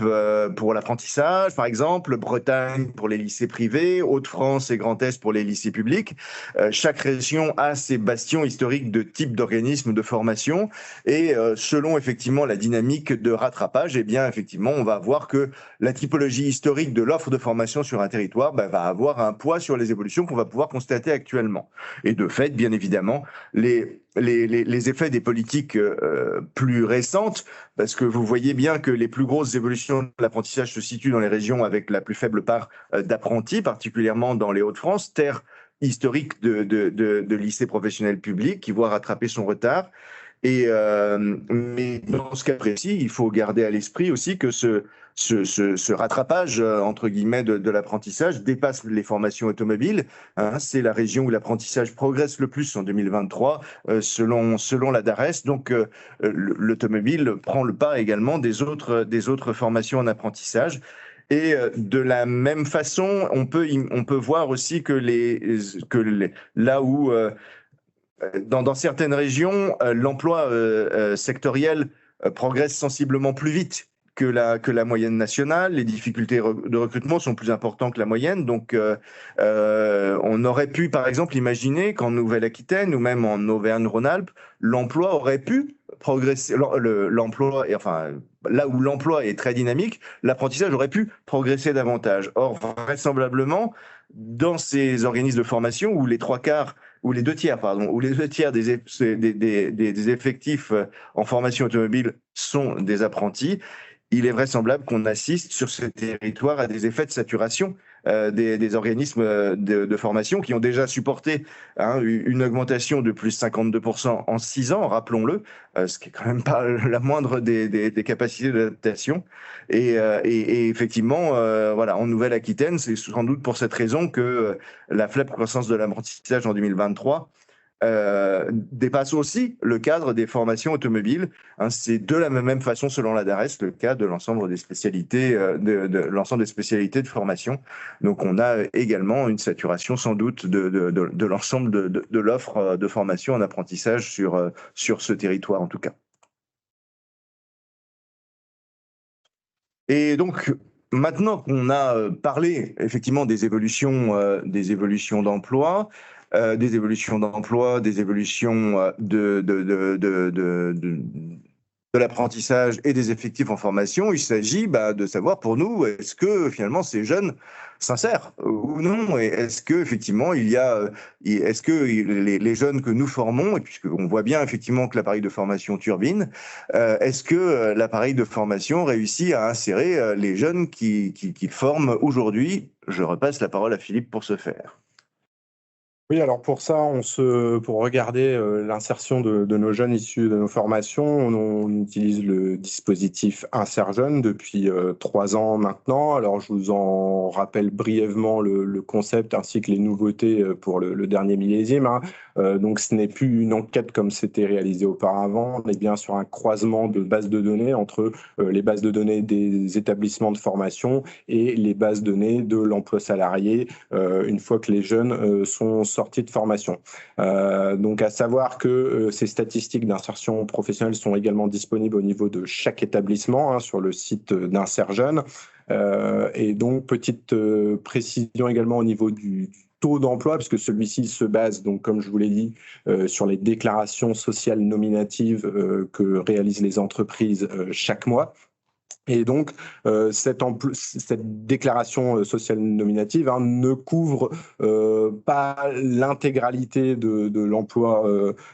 pour l'apprentissage, par exemple, Bretagne pour les lycées privés, Hauts-de-France et Grand Est pour les lycées publics. Chaque région a ses bastions historiques de type d'organisme de formation, et selon effectivement la dynamique de rattrapage, eh bien effectivement, on va voir que la typologie historique de l'offre de formation sur un territoire va avoir un poids sur les évolutions qu'on va pouvoir constater actuellement. Et de fait, bien évidemment, les effets des politiques plus récentes, parce que vous voyez bien que les plus grosses évolutions de l'apprentissage se situent dans les régions avec la plus faible part d'apprentis, particulièrement dans les Hauts-de-France, terre historique de lycée professionnel public qui voit rattraper son retard. Mais dans ce cas précis, il faut garder à l'esprit aussi que ce rattrapage, entre guillemets, de l'apprentissage dépasse les formations automobiles. Hein. C'est la région où l'apprentissage progresse le plus en 2023, selon la DARES. Donc, l'automobile prend le pas également des autres formations en apprentissage. Et de la même façon, on peut voir aussi que là où dans certaines régions, l'emploi sectoriel progresse sensiblement plus vite que la moyenne nationale. Les difficultés de recrutement sont plus importantes que la moyenne. Donc, on aurait pu, par exemple, imaginer qu'en Nouvelle-Aquitaine ou même en Auvergne-Rhône-Alpes, l'emploi aurait pu progresser. Enfin, là où l'emploi est très dynamique, l'apprentissage aurait pu progresser davantage. Or, vraisemblablement, dans ces organismes de formation où les deux tiers des effectifs en formation automobile sont des apprentis, il est vraisemblable qu'on assiste sur ce territoire à des effets de saturation des organismes de formation qui ont déjà supporté une augmentation de plus 52% en 6 ans, rappelons-le, ce qui est quand même pas la moindre des capacités d'adaptation. Et effectivement, voilà, en Nouvelle-Aquitaine, c'est sans doute pour cette raison que la faible croissance de l'apprentissage en 2023 dépasse aussi le cadre des formations automobiles. Hein, c'est de la même façon, selon la DARES, le cas de l'ensemble des spécialités, l'ensemble des spécialités de formation. Donc, on a également une saturation sans doute de l'ensemble de l'offre de formation en apprentissage sur ce territoire, en tout cas. Et donc, maintenant qu'on a parlé effectivement des évolutions d'emploi, des évolutions de l'apprentissage et des effectifs en formation, il s'agit de savoir pour nous, est-ce que finalement ces jeunes s'insèrent ou non, et est-ce que effectivement est-ce que les jeunes que nous formons, et puisqu'on voit bien effectivement que l'appareil de formation turbine, est-ce que l'appareil de formation réussit à insérer les jeunes qu'il forme aujourd'hui? Je repasse la parole à Philippe pour ce faire. Oui, alors pour ça, pour regarder l'insertion de nos jeunes issus de nos formations, on utilise le dispositif Insert Jeunes depuis 3 ans maintenant. Alors je vous en rappelle brièvement le concept ainsi que les nouveautés pour le dernier millésime. Donc ce n'est plus une enquête comme c'était réalisé auparavant, on est bien sur un croisement de bases de données entre les bases de données des établissements de formation et les bases de données de l'emploi salarié une fois que les jeunes sont sortis de formation. Donc à savoir que ces statistiques d'insertion professionnelle sont également disponibles au niveau de chaque établissement sur le site d'Insert Jeunes. Et donc petite précision également au niveau du taux d'emploi, puisque celui-ci se base, donc, comme je vous l'ai dit, sur les déclarations sociales nominatives que réalisent les entreprises chaque mois. Et donc, cette déclaration sociale nominative ne couvre pas l'intégralité de l'emploi.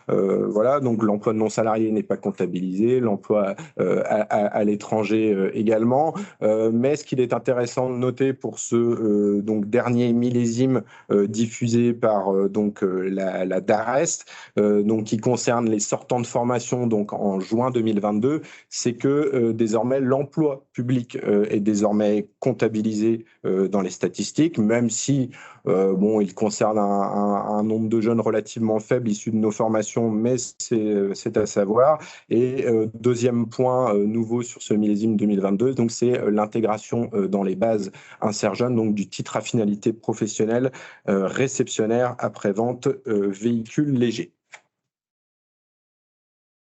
Voilà, donc l'emploi non salarié n'est pas comptabilisé, l'emploi à l'étranger également. Mais ce qu'il est intéressant de noter pour ce donc dernier millésime diffusé par la DARES, donc qui concerne les sortants de formation donc en juin 2022, c'est que désormais l'emploi public est désormais comptabilisé dans les statistiques, même si il concerne un nombre de jeunes relativement faible issus de nos formations, mais c'est à savoir. Et deuxième point nouveau sur ce millésime 2022, donc c'est l'intégration dans les bases Insert Jeunes, donc du titre à finalité professionnelle réceptionnaire après-vente véhicule léger.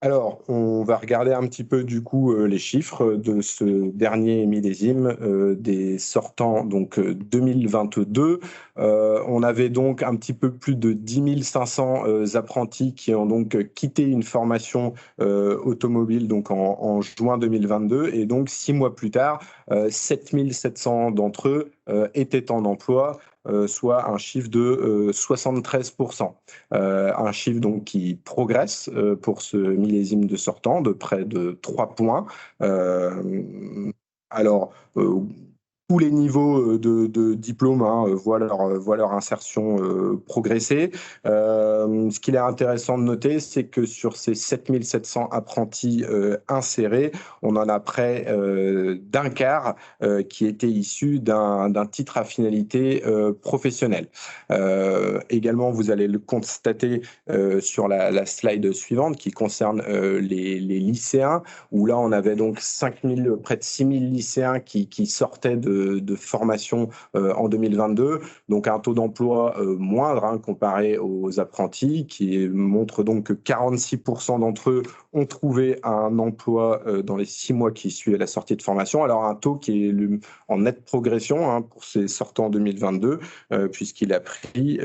Alors, on va regarder un petit peu du coup les chiffres de ce dernier millésime des sortants donc 2022. On avait donc un petit peu plus de 10 500 apprentis qui ont donc quitté une formation automobile donc en juin 2022 et donc 6 mois plus tard, 7 700 d'entre eux étaient en emploi. Soit un chiffre de 73%. Un chiffre donc qui progresse pour ce millésime de sortants de près de 3 points. Alors, tous les niveaux de diplôme voient leur insertion progresser. Ce qu'il est intéressant de noter, c'est que sur ces 7700 apprentis insérés, on en a près d'un quart qui étaient issus d'un titre à finalité professionnelle. Également, vous allez le constater sur la slide suivante qui concerne les lycéens, où là, on avait donc près de 6000 lycéens qui sortaient de formation en 2022, donc un taux d'emploi moindre comparé aux apprentis, qui montre donc que 46% d'entre eux ont trouvé un emploi dans les 6 mois qui suivent la sortie de formation. Alors un taux qui est en nette progression pour ces sortants en 2022, puisqu'il a pris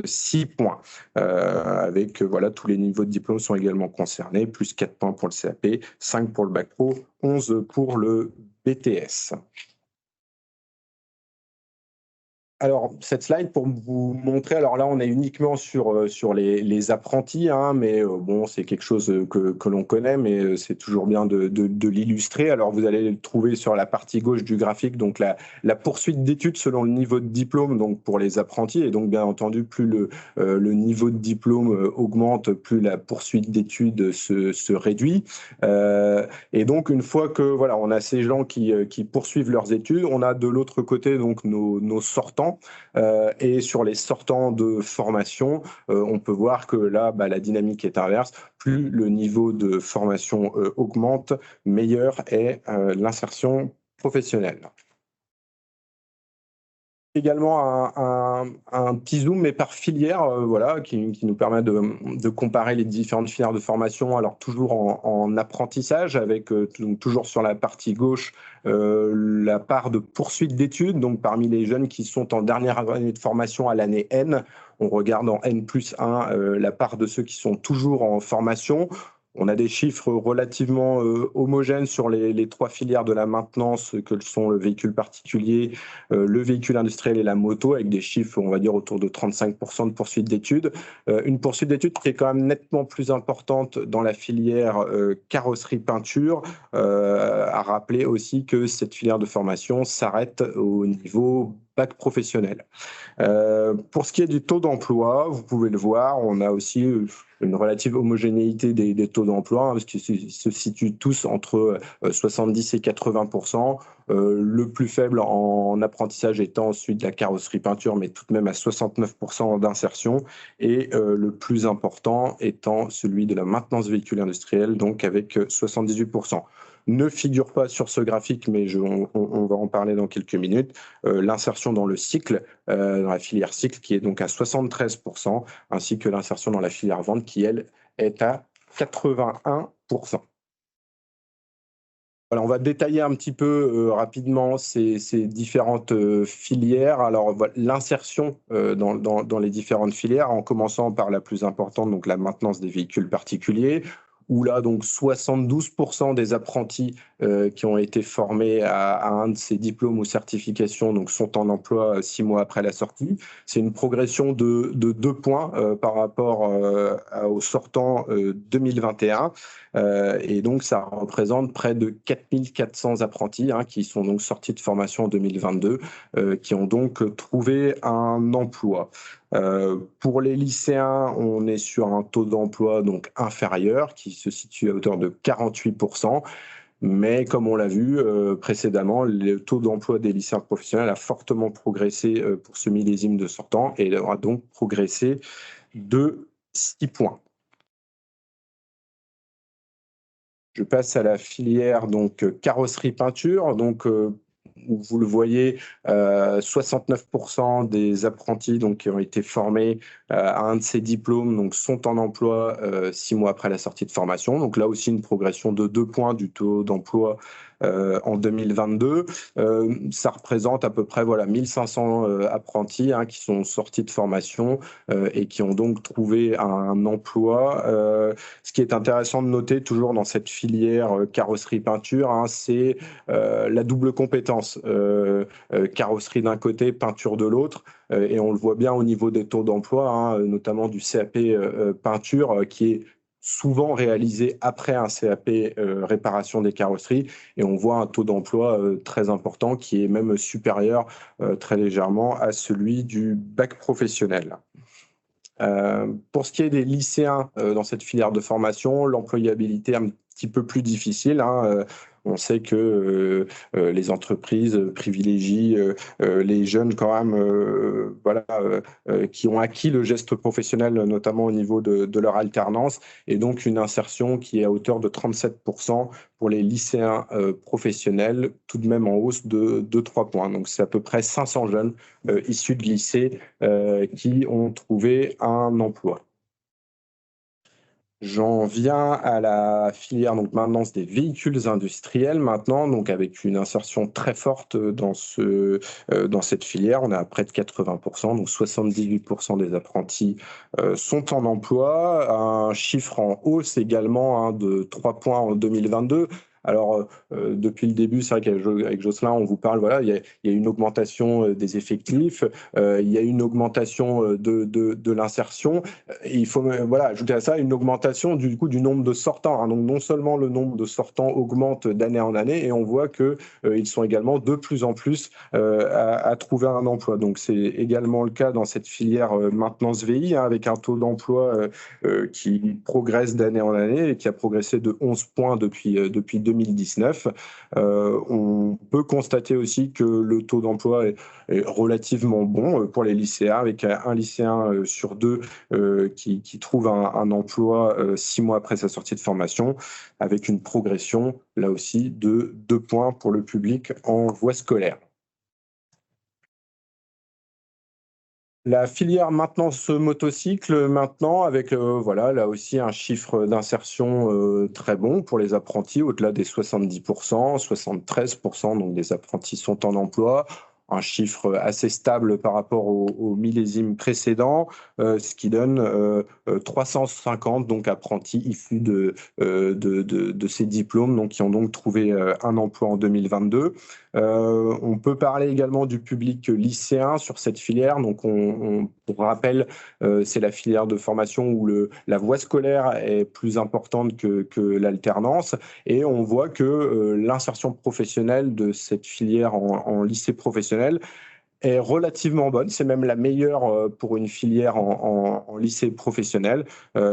6 points. Avec voilà, tous les niveaux de diplôme sont également concernés, plus 4 points pour le CAP, 5 pour le bac pro, 11 pour le BTS. Alors, cette slide pour vous montrer, alors là, on est uniquement sur les apprentis, mais bon, c'est quelque chose que l'on connaît, mais c'est toujours bien de l'illustrer. Alors, vous allez le trouver sur la partie gauche du graphique, donc la poursuite d'études selon le niveau de diplôme, donc pour les apprentis, et donc bien entendu, plus le niveau de diplôme augmente, plus la poursuite d'études se réduit. Et donc, une fois que voilà, on a ces gens qui poursuivent leurs études, on a de l'autre côté donc nos sortants. Et sur les sortants de formation, on peut voir que là, la dynamique est inverse. Plus le niveau de formation augmente, meilleure est l'insertion professionnelle. Également un petit zoom, mais par filière, voilà, qui nous permet de comparer les différentes filières de formation, alors toujours en apprentissage, avec toujours sur la partie gauche la part de poursuite d'études, donc parmi les jeunes qui sont en dernière année de formation à l'année N, on regarde en N+1 la part de ceux qui sont toujours en formation. On a des chiffres relativement homogènes sur les 3 filières de la maintenance, que sont le véhicule particulier, le véhicule industriel et la moto, avec des chiffres, on va dire, autour de 35% de poursuite d'études. Une poursuite d'études qui est quand même nettement plus importante dans la filière carrosserie-peinture, à rappeler aussi que cette filière de formation s'arrête au niveau bac professionnel. Pour ce qui est du taux d'emploi, vous pouvez le voir, on a aussi une relative homogénéité des taux d'emploi, parce qu'ils se situent tous entre 70 et 80%. Le plus faible en apprentissage étant celui de la carrosserie peinture, mais tout de même à 69% d'insertion, et le plus important étant celui de la maintenance véhicule industrielle, donc avec 78%. Ne figure pas sur ce graphique, mais on va en parler dans quelques minutes, l'insertion dans le cycle, dans la filière cycle, qui est donc à 73%, ainsi que l'insertion dans la filière vente, qui, elle, est à 81%. Voilà, on va détailler un petit peu rapidement ces différentes filières. Alors, l'insertion dans les différentes filières, en commençant par la plus importante, donc la maintenance des véhicules particuliers, où là, donc 72% des apprentis qui ont été formés à un de ces diplômes ou certifications donc, sont en emploi 6 mois après la sortie. C'est une progression de 2 points par rapport aux sortants 2021. Et donc, ça représente près de 4400 apprentis qui sont donc sortis de formation en 2022, qui ont donc trouvé un emploi. Pour les lycéens, on est sur un taux d'emploi donc inférieur qui se situe à hauteur de 48%. Mais comme on l'a vu précédemment, le taux d'emploi des lycéens professionnels a fortement progressé pour ce millésime de sortants et aura donc progressé de 6 points. Je passe à la filière donc carrosserie peinture. Donc vous le voyez, 69% des apprentis donc, qui ont été formés à un de ces diplômes donc, sont en emploi 6 mois après la sortie de formation. Donc là aussi, une progression de 2 points du taux d'emploi en 2022. Ça représente à peu près 1500 apprentis qui sont sortis de formation et qui ont donc trouvé un emploi. Ce qui est intéressant de noter, toujours dans cette filière carrosserie-peinture, c'est la double compétence. Carrosserie d'un côté, peinture de l'autre. Et on le voit bien au niveau des taux d'emploi, notamment du CAP peinture, qui est souvent réalisés après un CAP réparation des carrosseries, et on voit un taux d'emploi très important qui est même supérieur très légèrement à celui du bac professionnel. Pour ce qui est des lycéens dans cette filière de formation, l'employabilité est un petit peu plus difficile, hein. On sait que les entreprises privilégient les jeunes quand même, voilà, qui ont acquis le geste professionnel, notamment au niveau de leur alternance, et donc une insertion qui est à hauteur de 37% pour les lycéens professionnels, tout de même en hausse de 2-3 points. Donc c'est à peu près 500 jeunes issus de lycée qui ont trouvé un emploi. J'en viens à la filière donc maintenance des véhicules industriels maintenant, donc avec une insertion très forte dans cette filière. On est à près de 80%, donc 78% des apprentis sont en emploi. Un chiffre en hausse également, hein, de 3 points en 2022. Alors, depuis le début, c'est vrai qu'avec Jocelyn, on vous parle, voilà, il y a une augmentation des effectifs, il y a une augmentation de l'insertion. Il faut voilà, ajouter à ça une augmentation du coup du nombre de sortants, hein. Donc non seulement le nombre de sortants augmente d'année en année, et on voit que ils sont également de plus en plus à trouver un emploi. Donc c'est également le cas dans cette filière maintenance VI, hein, avec un taux d'emploi qui progresse d'année en année et qui a progressé de 11 points depuis 2019. On peut constater aussi que le taux d'emploi est relativement bon pour les lycéens, avec un lycéen sur deux qui trouve un emploi 6 mois après sa sortie de formation, avec une progression, là aussi, de 2 points pour le public en voie scolaire. La filière maintenance motocycle maintenant, avec voilà, là aussi un chiffre d'insertion très bon pour les apprentis, au-delà des 70%, 73%, donc des apprentis sont en emploi. Un chiffre assez stable par rapport au millésime précédent, ce qui donne 350 donc, apprentis issus de ces diplômes, donc, qui ont donc trouvé un emploi en 2022. On peut parler également du public lycéen sur cette filière. Donc, pour rappel, c'est la filière de formation où la voie scolaire est plus importante que l'alternance. Et on voit que l'insertion professionnelle de cette filière en lycée professionnel est relativement bonne. C'est même la meilleure pour une filière en lycée professionnel,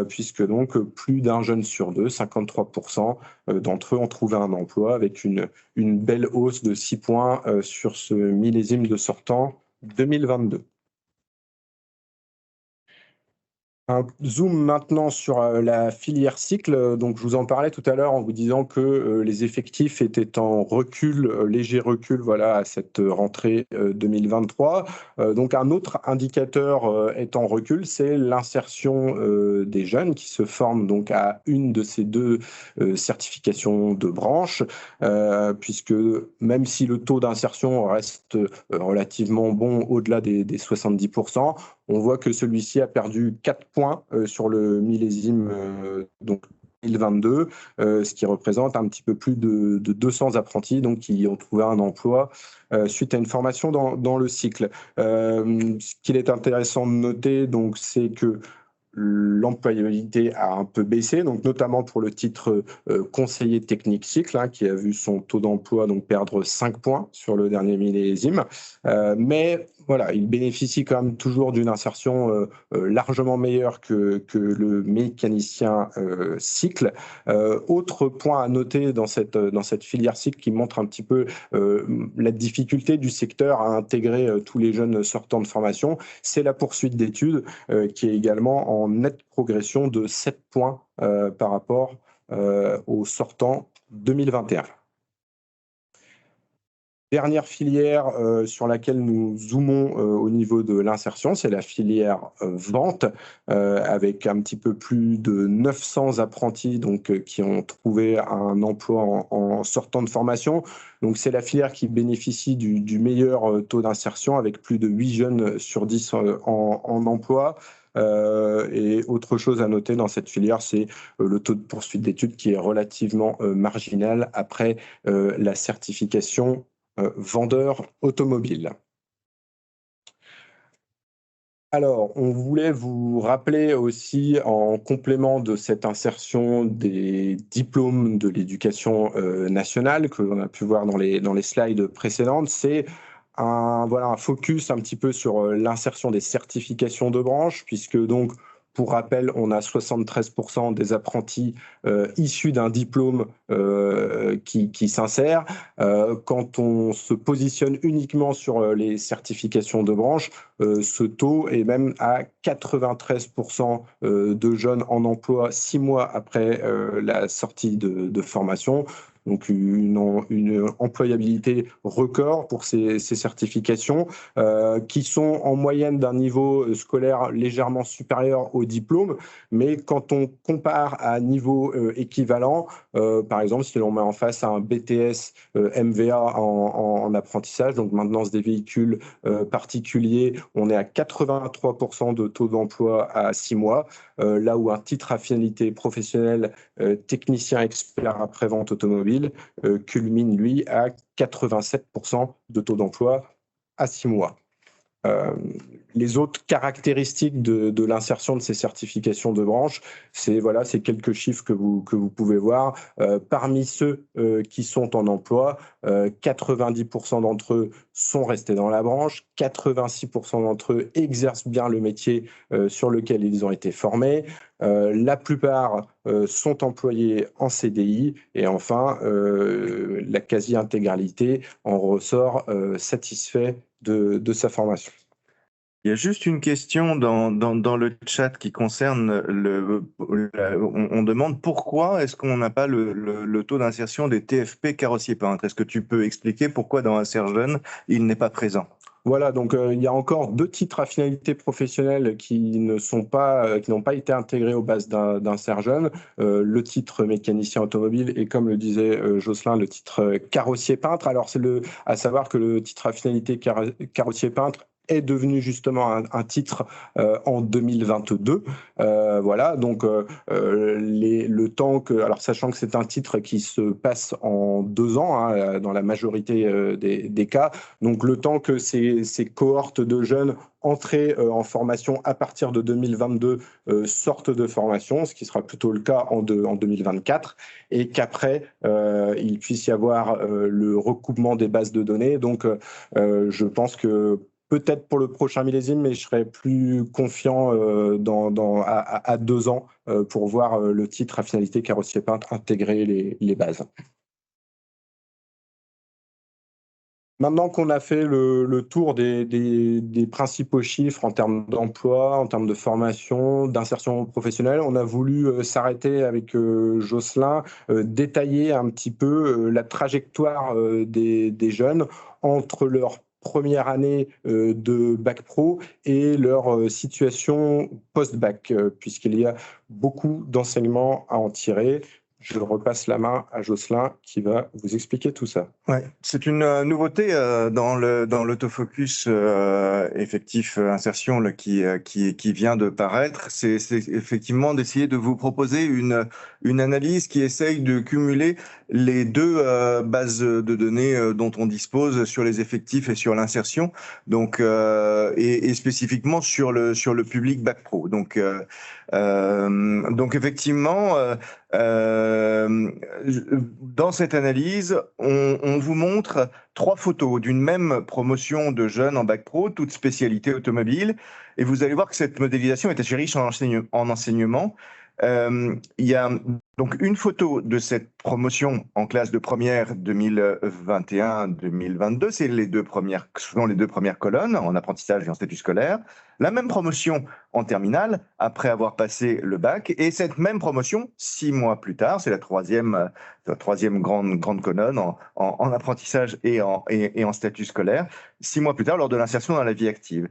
puisque donc plus d'un jeune sur deux, 53% d'entre eux ont trouvé un emploi, avec une belle hausse de 6 points sur ce millésime de sortant 2022. Un zoom maintenant sur la filière cycle. Donc, je vous en parlais tout à l'heure en vous disant que les effectifs étaient en recul, léger recul, voilà, à cette rentrée 2023. Donc, un autre indicateur est en recul, c'est l'insertion des jeunes qui se forment donc à une de ces deux certifications de branche, puisque même si le taux d'insertion reste relativement bon au-delà des 70%, on voit que celui-ci a perdu 4 points sur le millésime donc 2022, ce qui représente un petit peu plus de 200 apprentis donc, qui ont trouvé un emploi suite à une formation dans le cycle. Ce qu'il est intéressant de noter, donc, c'est que l'employabilité a un peu baissé, donc notamment pour le titre conseiller technique cycle, hein, qui a vu son taux d'emploi donc perdre 5 points sur le dernier millésime. Mais voilà, il bénéficie quand même toujours d'une insertion largement meilleure que le mécanicien cycle. Autre point à noter dans cette filière cycle qui montre un petit peu la difficulté du secteur à intégrer tous les jeunes sortants de formation, c'est la poursuite d'études qui est également en nette progression de 7 points par rapport aux sortants 2021. Dernière filière sur laquelle nous zoomons au niveau de l'insertion, c'est la filière vente, avec un petit peu plus de 900 apprentis donc, qui ont trouvé un emploi en sortant de formation. Donc c'est la filière qui bénéficie du meilleur taux d'insertion, avec plus de 8 jeunes sur 10 en emploi. Et autre chose à noter dans cette filière, c'est le taux de poursuite d'études qui est relativement marginal après la certification vendeur automobile. Alors, on voulait vous rappeler aussi, en complément de cette insertion des diplômes de l'éducation nationale que l'on a pu voir dans les slides précédentes, c'est voilà, un focus un petit peu sur l'insertion des certifications de branche, puisque donc, pour rappel, on a 73% des apprentis issus d'un diplôme qui s'insèrent. Quand on se positionne uniquement sur les certifications de branche, ce taux est même à 93% de jeunes en emploi 6 mois après la sortie de formation. Donc une employabilité record pour ces certifications qui sont en moyenne d'un niveau scolaire légèrement supérieur au diplôme. Mais quand on compare à niveau équivalent, par exemple, si l'on met en face un BTS MVA en apprentissage, donc maintenance des véhicules particuliers, on est à 83% de taux d'emploi à 6 mois, là où un titre à finalité professionnelle technicien expert après-vente automobile culmine, lui, à 87% de taux d'emploi à 6 mois. Euh, les autres caractéristiques de l'insertion de ces certifications de branche, c'est voilà, ces quelques chiffres que vous pouvez voir. Parmi ceux qui sont en emploi, 90% d'entre eux sont restés dans la branche, 86% d'entre eux exercent bien le métier sur lequel ils ont été formés. La plupart sont employés en CDI et enfin, la quasi-intégralité en ressort satisfait de sa formation. Il y a juste une question dans le chat qui concerne on demande pourquoi est-ce qu'on n'a pas le taux d'insertion des TFP carrossier peintre. Est-ce que tu peux expliquer pourquoi dans Insert Jeune, il n'est pas présent? Voilà, donc il y a encore 2 titres à finalité professionnelle qui n'ont pas été intégrés aux bases d'Insert Jeune. Le titre mécanicien automobile et, comme le disait Jocelyn, le titre carrossier peintre. Alors, à savoir que le titre à finalité carrossier peintre est devenu justement un titre en 2022. Voilà, donc le temps que, alors sachant que c'est un titre qui se passe en 2 ans hein, dans la majorité des cas, donc le temps que ces cohortes de jeunes entrés en formation à partir de 2022 sortent de formation, ce qui sera plutôt le cas en 2024, et qu'après, il puisse y avoir le recoupement des bases de données. Donc, je pense que peut-être pour le prochain millésime, mais je serais plus confiant à 2 ans pour voir le titre à finalité carrossier peintre intégrer les bases. Maintenant qu'on a fait le tour des principaux chiffres en termes d'emploi, en termes de formation, d'insertion professionnelle, on a voulu s'arrêter avec Jocelyn, détailler un petit peu la trajectoire des jeunes entre leur première année de bac pro et leur situation post-bac, puisqu'il y a beaucoup d'enseignements à en tirer. Je repasse la main à Jocelyn qui va vous expliquer tout ça. Ouais, c'est une nouveauté dans l'autofocus effectif insertion là, qui vient de paraître. C'est effectivement d'essayer de vous proposer une analyse qui essaye de cumuler les deux bases de données dont on dispose sur les effectifs et sur l'insertion, donc et spécifiquement sur le public bac pro. Donc effectivement, dans cette analyse, on vous montre 3 photos d'une même promotion de jeunes en bac pro, toutes spécialités automobiles, et vous allez voir que cette modélisation est assez riche en enseignement. Il y a donc une photo de cette promotion en classe de première 2021-2022, c'est selon les 2 premières colonnes en apprentissage et en statut scolaire. La même promotion en terminale après avoir passé le bac, et cette même promotion 6 mois plus tard, c'est la troisième grande colonne en apprentissage et en statut scolaire, 6 mois plus tard lors de l'insertion dans la vie active.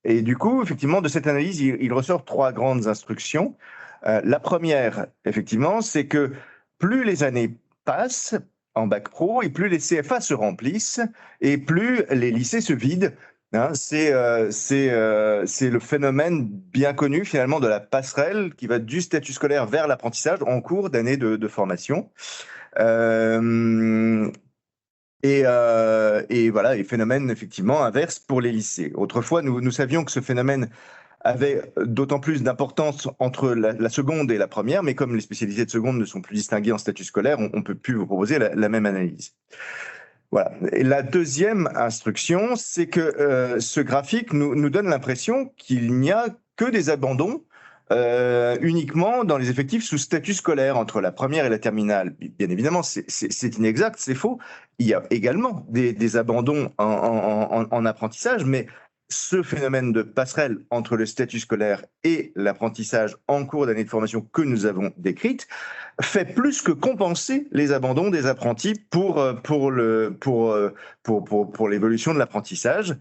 Et du coup, effectivement, de cette analyse, il ressort 3 grandes instructions. La première, effectivement, c'est que plus les années passent en bac pro et plus les CFA se remplissent et plus les lycées se vident. Hein, c'est le phénomène bien connu finalement de la passerelle qui va du statut scolaire vers l'apprentissage en cours d'année de formation. Et voilà, et phénomène effectivement inverse pour les lycées. Autrefois, nous savions que ce phénomène avait d'autant plus d'importance entre la seconde et la première, mais comme les spécialités de seconde ne sont plus distinguées en statut scolaire, on ne peut plus vous proposer la même analyse. Voilà. Et la deuxième instruction, c'est que ce graphique nous donne l'impression qu'il n'y a que des abandons uniquement dans les effectifs sous statut scolaire entre la première et la terminale. Bien évidemment, c'est inexact, c'est faux. Il y a également des abandons en apprentissage, mais ce phénomène de passerelle entre le statut scolaire et l'apprentissage en cours d'année de formation que nous avons décrite fait plus que compenser les abandons des apprentis pour l'évolution de l'apprentissage.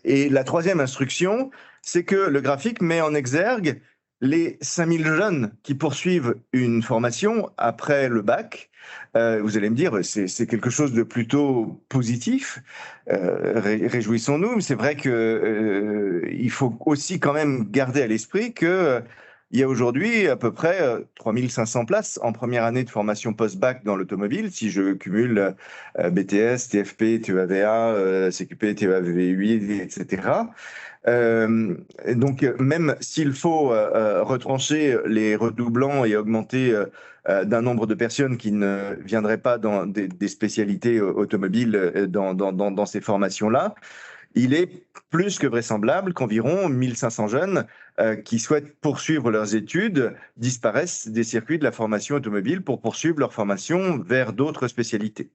Et la troisième instruction, c'est que le graphique met en exergue les 5000 jeunes qui poursuivent une formation après le bac. Vous allez me dire, c'est quelque chose de plutôt positif. Réjouissons-nous, mais c'est vrai que il faut aussi quand même garder à l'esprit que il y a aujourd'hui à peu près 3500 places en première année de formation post-bac dans l'automobile. Si je cumule BTS, TFP, TEAVA, CQP, TEAV8, etc. Donc, même s'il faut retrancher les redoublants et augmenter d'un nombre de personnes qui ne viendraient pas dans des spécialités automobiles dans ces formations-là, il est plus que vraisemblable qu'environ 1500 jeunes qui souhaitent poursuivre leurs études disparaissent des circuits de la formation automobile pour poursuivre leur formation vers d'autres spécialités.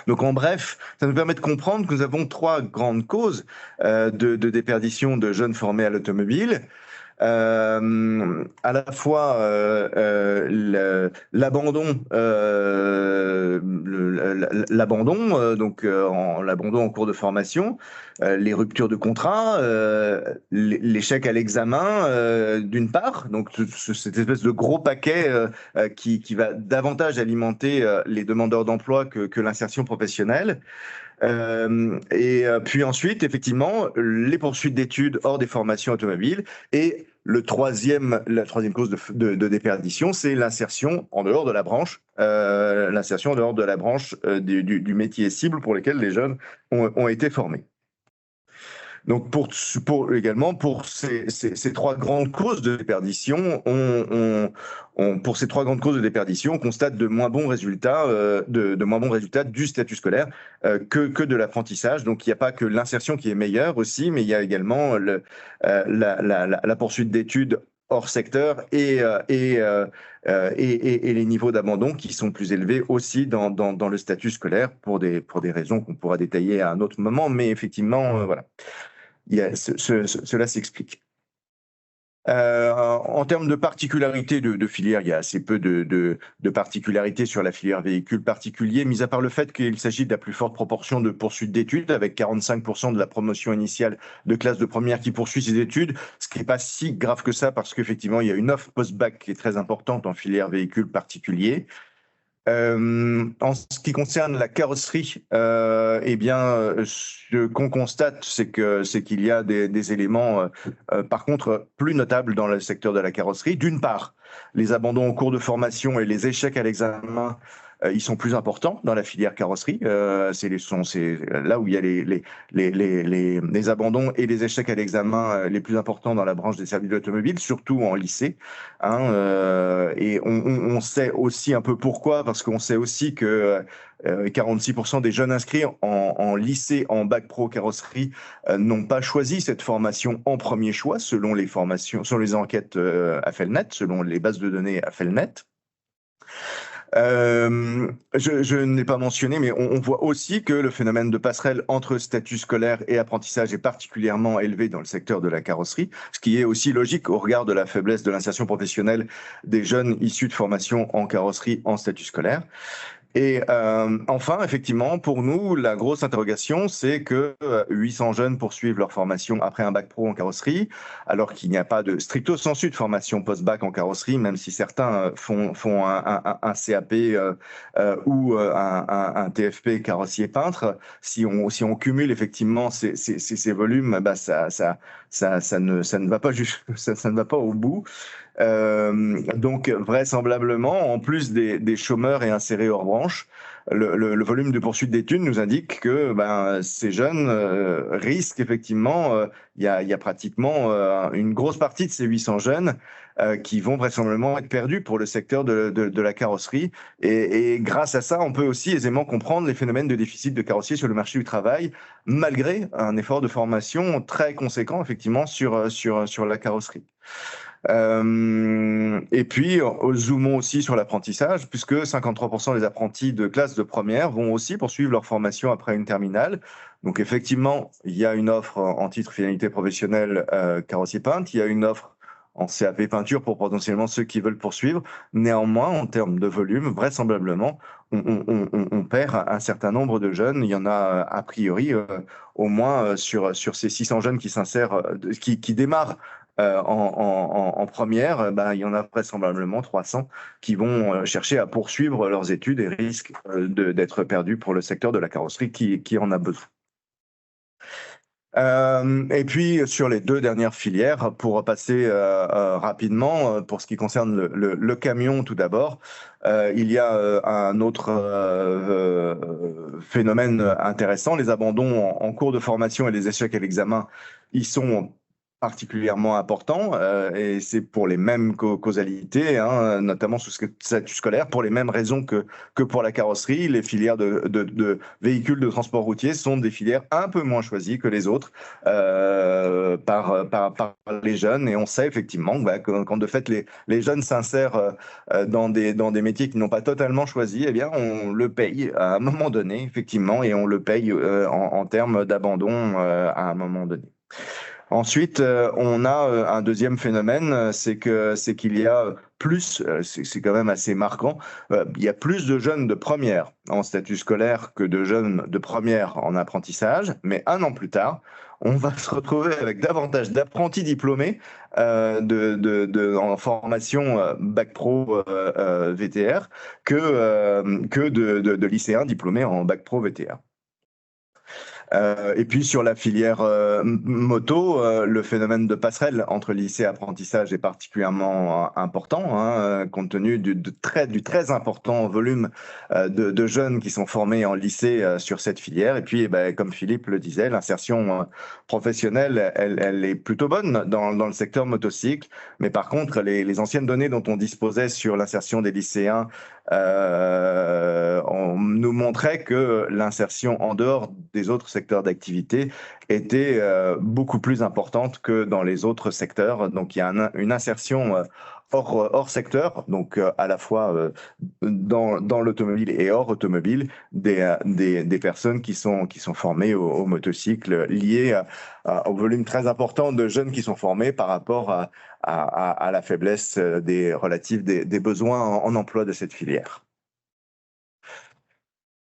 Donc en bref, ça nous permet de comprendre que nous avons trois grandes causes de déperdition de jeunes formés à l'automobile. À la fois l'abandon, l'abandon en cours de formation, les ruptures de contrat, l'échec à l'examen d'une part, donc cette espèce de gros paquet qui va davantage alimenter les demandeurs d'emploi que l'insertion professionnelle. Puis ensuite, effectivement, les poursuites d'études hors des formations automobiles. Et la troisième cause de déperdition, c'est l'insertion en dehors de la branche, du métier cible pour lesquels les jeunes ont été formés. Donc pour ces trois grandes causes de déperdition, on constate de moins bons résultats, du statut scolaire que de l'apprentissage. Donc il n'y a pas que l'insertion qui est meilleure aussi, mais il y a également la poursuite d'études hors secteur et les niveaux d'abandon qui sont plus élevés aussi dans le statut scolaire pour des raisons qu'on pourra détailler à un autre moment. Mais effectivement, voilà. Cela s'explique. En termes de particularités de filière, il y a assez peu de particularités sur la filière véhicule particulier, mis à part le fait qu'il s'agit de la plus forte proportion de poursuites d'études, avec 45% de la promotion initiale de classe de première qui poursuit ses études, ce qui n'est pas si grave que ça, parce qu'effectivement, il y a une offre post-bac qui est très importante en filière véhicule particulier. En ce qui concerne la carrosserie, ce qu'on constate, c'est qu'il y a des éléments, par contre, plus notables dans le secteur de la carrosserie. D'une part, les abandons en cours de formation et les échecs à l'examen, ils sont plus importants dans la filière carrosserie. C'est là où il y a les abandons et les échecs à l'examen les plus importants dans la branche des services de l'automobile, surtout en lycée. Et on sait aussi un peu pourquoi, parce qu'on sait aussi que 46% des jeunes inscrits en lycée en bac pro carrosserie n'ont pas choisi cette formation en premier choix selon les enquêtes Affelnet, selon les bases de données Affelnet. Je ne l'ai pas mentionné, mais on voit aussi que le phénomène de passerelle entre statut scolaire et apprentissage est particulièrement élevé dans le secteur de la carrosserie, ce qui est aussi logique au regard de la faiblesse de l'insertion professionnelle des jeunes issus de formation en carrosserie en statut scolaire. Et enfin, effectivement, pour nous, la grosse interrogation, c'est que 800 jeunes poursuivent leur formation après un bac pro en carrosserie, alors qu'il n'y a pas de stricto sensu de formation post-bac en carrosserie, même si certains font un CAP ou un TFP carrossier peintre. Si on cumule effectivement ces volumes, bah ça ne va pas ça ne va pas au bout. Donc vraisemblablement, en plus des chômeurs et insérés hors branche, le volume de poursuite d'études nous indique que ces jeunes risquent effectivement, il y a pratiquement une grosse partie de ces 800 jeunes qui vont vraisemblablement être perdus pour le secteur de la carrosserie. Et grâce à ça, on peut aussi aisément comprendre les phénomènes de déficit de carrossiers sur le marché du travail, malgré un effort de formation très conséquent effectivement sur la carrosserie. Et puis, zoomons aussi sur l'apprentissage, puisque 53% des apprentis de classe de première vont aussi poursuivre leur formation après une terminale. Donc, effectivement, il y a une offre en titre finalité professionnelle carrossier peintre, il y a une offre en CAP peinture pour potentiellement ceux qui veulent poursuivre. Néanmoins, en termes de volume, vraisemblablement, on perd un certain nombre de jeunes. Il y en a a priori au moins sur ces 600 jeunes qui s'insèrent, qui démarrent en première, il y en a vraisemblablement 300 qui vont chercher à poursuivre leurs études et risquent d'être perdus pour le secteur de la carrosserie qui en a besoin. Et puis sur les deux dernières filières, pour passer rapidement, pour ce qui concerne le camion tout d'abord, il y a un autre phénomène intéressant, les abandons en cours de formation et les échecs à l'examen, ils sont particulièrement importants et c'est pour les mêmes causalités, hein, notamment sous statut scolaire, pour les mêmes raisons que pour la carrosserie. Les filières de véhicules de transport routier sont des filières un peu moins choisies que les autres par les jeunes, et on sait effectivement quand de fait les jeunes s'insèrent dans des métiers qu'ils n'ont pas totalement choisis, eh bien on le paye à un moment donné effectivement, et on le paye en termes d'abandon à un moment donné. Ensuite, on a un deuxième phénomène, c'est qu'il y a plus, c'est quand même assez marquant, il y a plus de jeunes de première en statut scolaire que de jeunes de première en apprentissage, mais un an plus tard, on va se retrouver avec davantage d'apprentis diplômés en formation bac pro VTR que de lycéens diplômés en bac pro VTR. Et puis sur la filière moto, le phénomène de passerelle entre lycée et apprentissage est particulièrement important, hein, compte tenu du très important volume de jeunes qui sont formés en lycée sur cette filière. Et puis, comme Philippe le disait, l'insertion professionnelle, elle est plutôt bonne dans le secteur motocycle. Mais par contre, les anciennes données dont on disposait sur l'insertion des lycéens on nous montrait que l'insertion en dehors des autres secteurs d'activité était beaucoup plus importante que dans les autres secteurs. Donc il y a une insertion hors secteur, donc à la fois dans l'automobile et hors automobile, des personnes qui sont formées au motocycle, liées au volume très important de jeunes qui sont formés par rapport à la faiblesse relative des besoins en emploi de cette filière.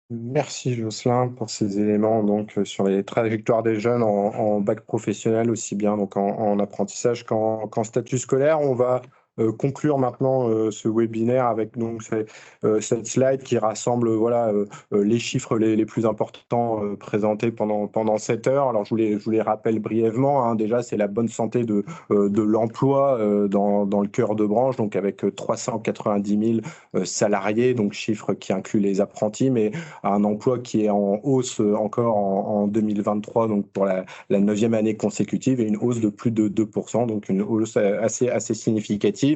Merci Jocelyn pour ces éléments donc sur les trajectoires des jeunes en bac professionnel, aussi bien donc en apprentissage qu'en statut scolaire. On va conclure maintenant ce webinaire avec donc cette slide qui rassemble les chiffres les plus importants présentés pendant 7 heures. Alors je vous les rappelle brièvement, hein. Déjà c'est la bonne santé de l'emploi dans le cœur de branche, donc avec 390 000 salariés, donc chiffre qui inclut les apprentis, mais un emploi qui est en hausse encore en 2023, donc pour la 9e année consécutive, et une hausse de plus de 2%, donc une hausse assez significative.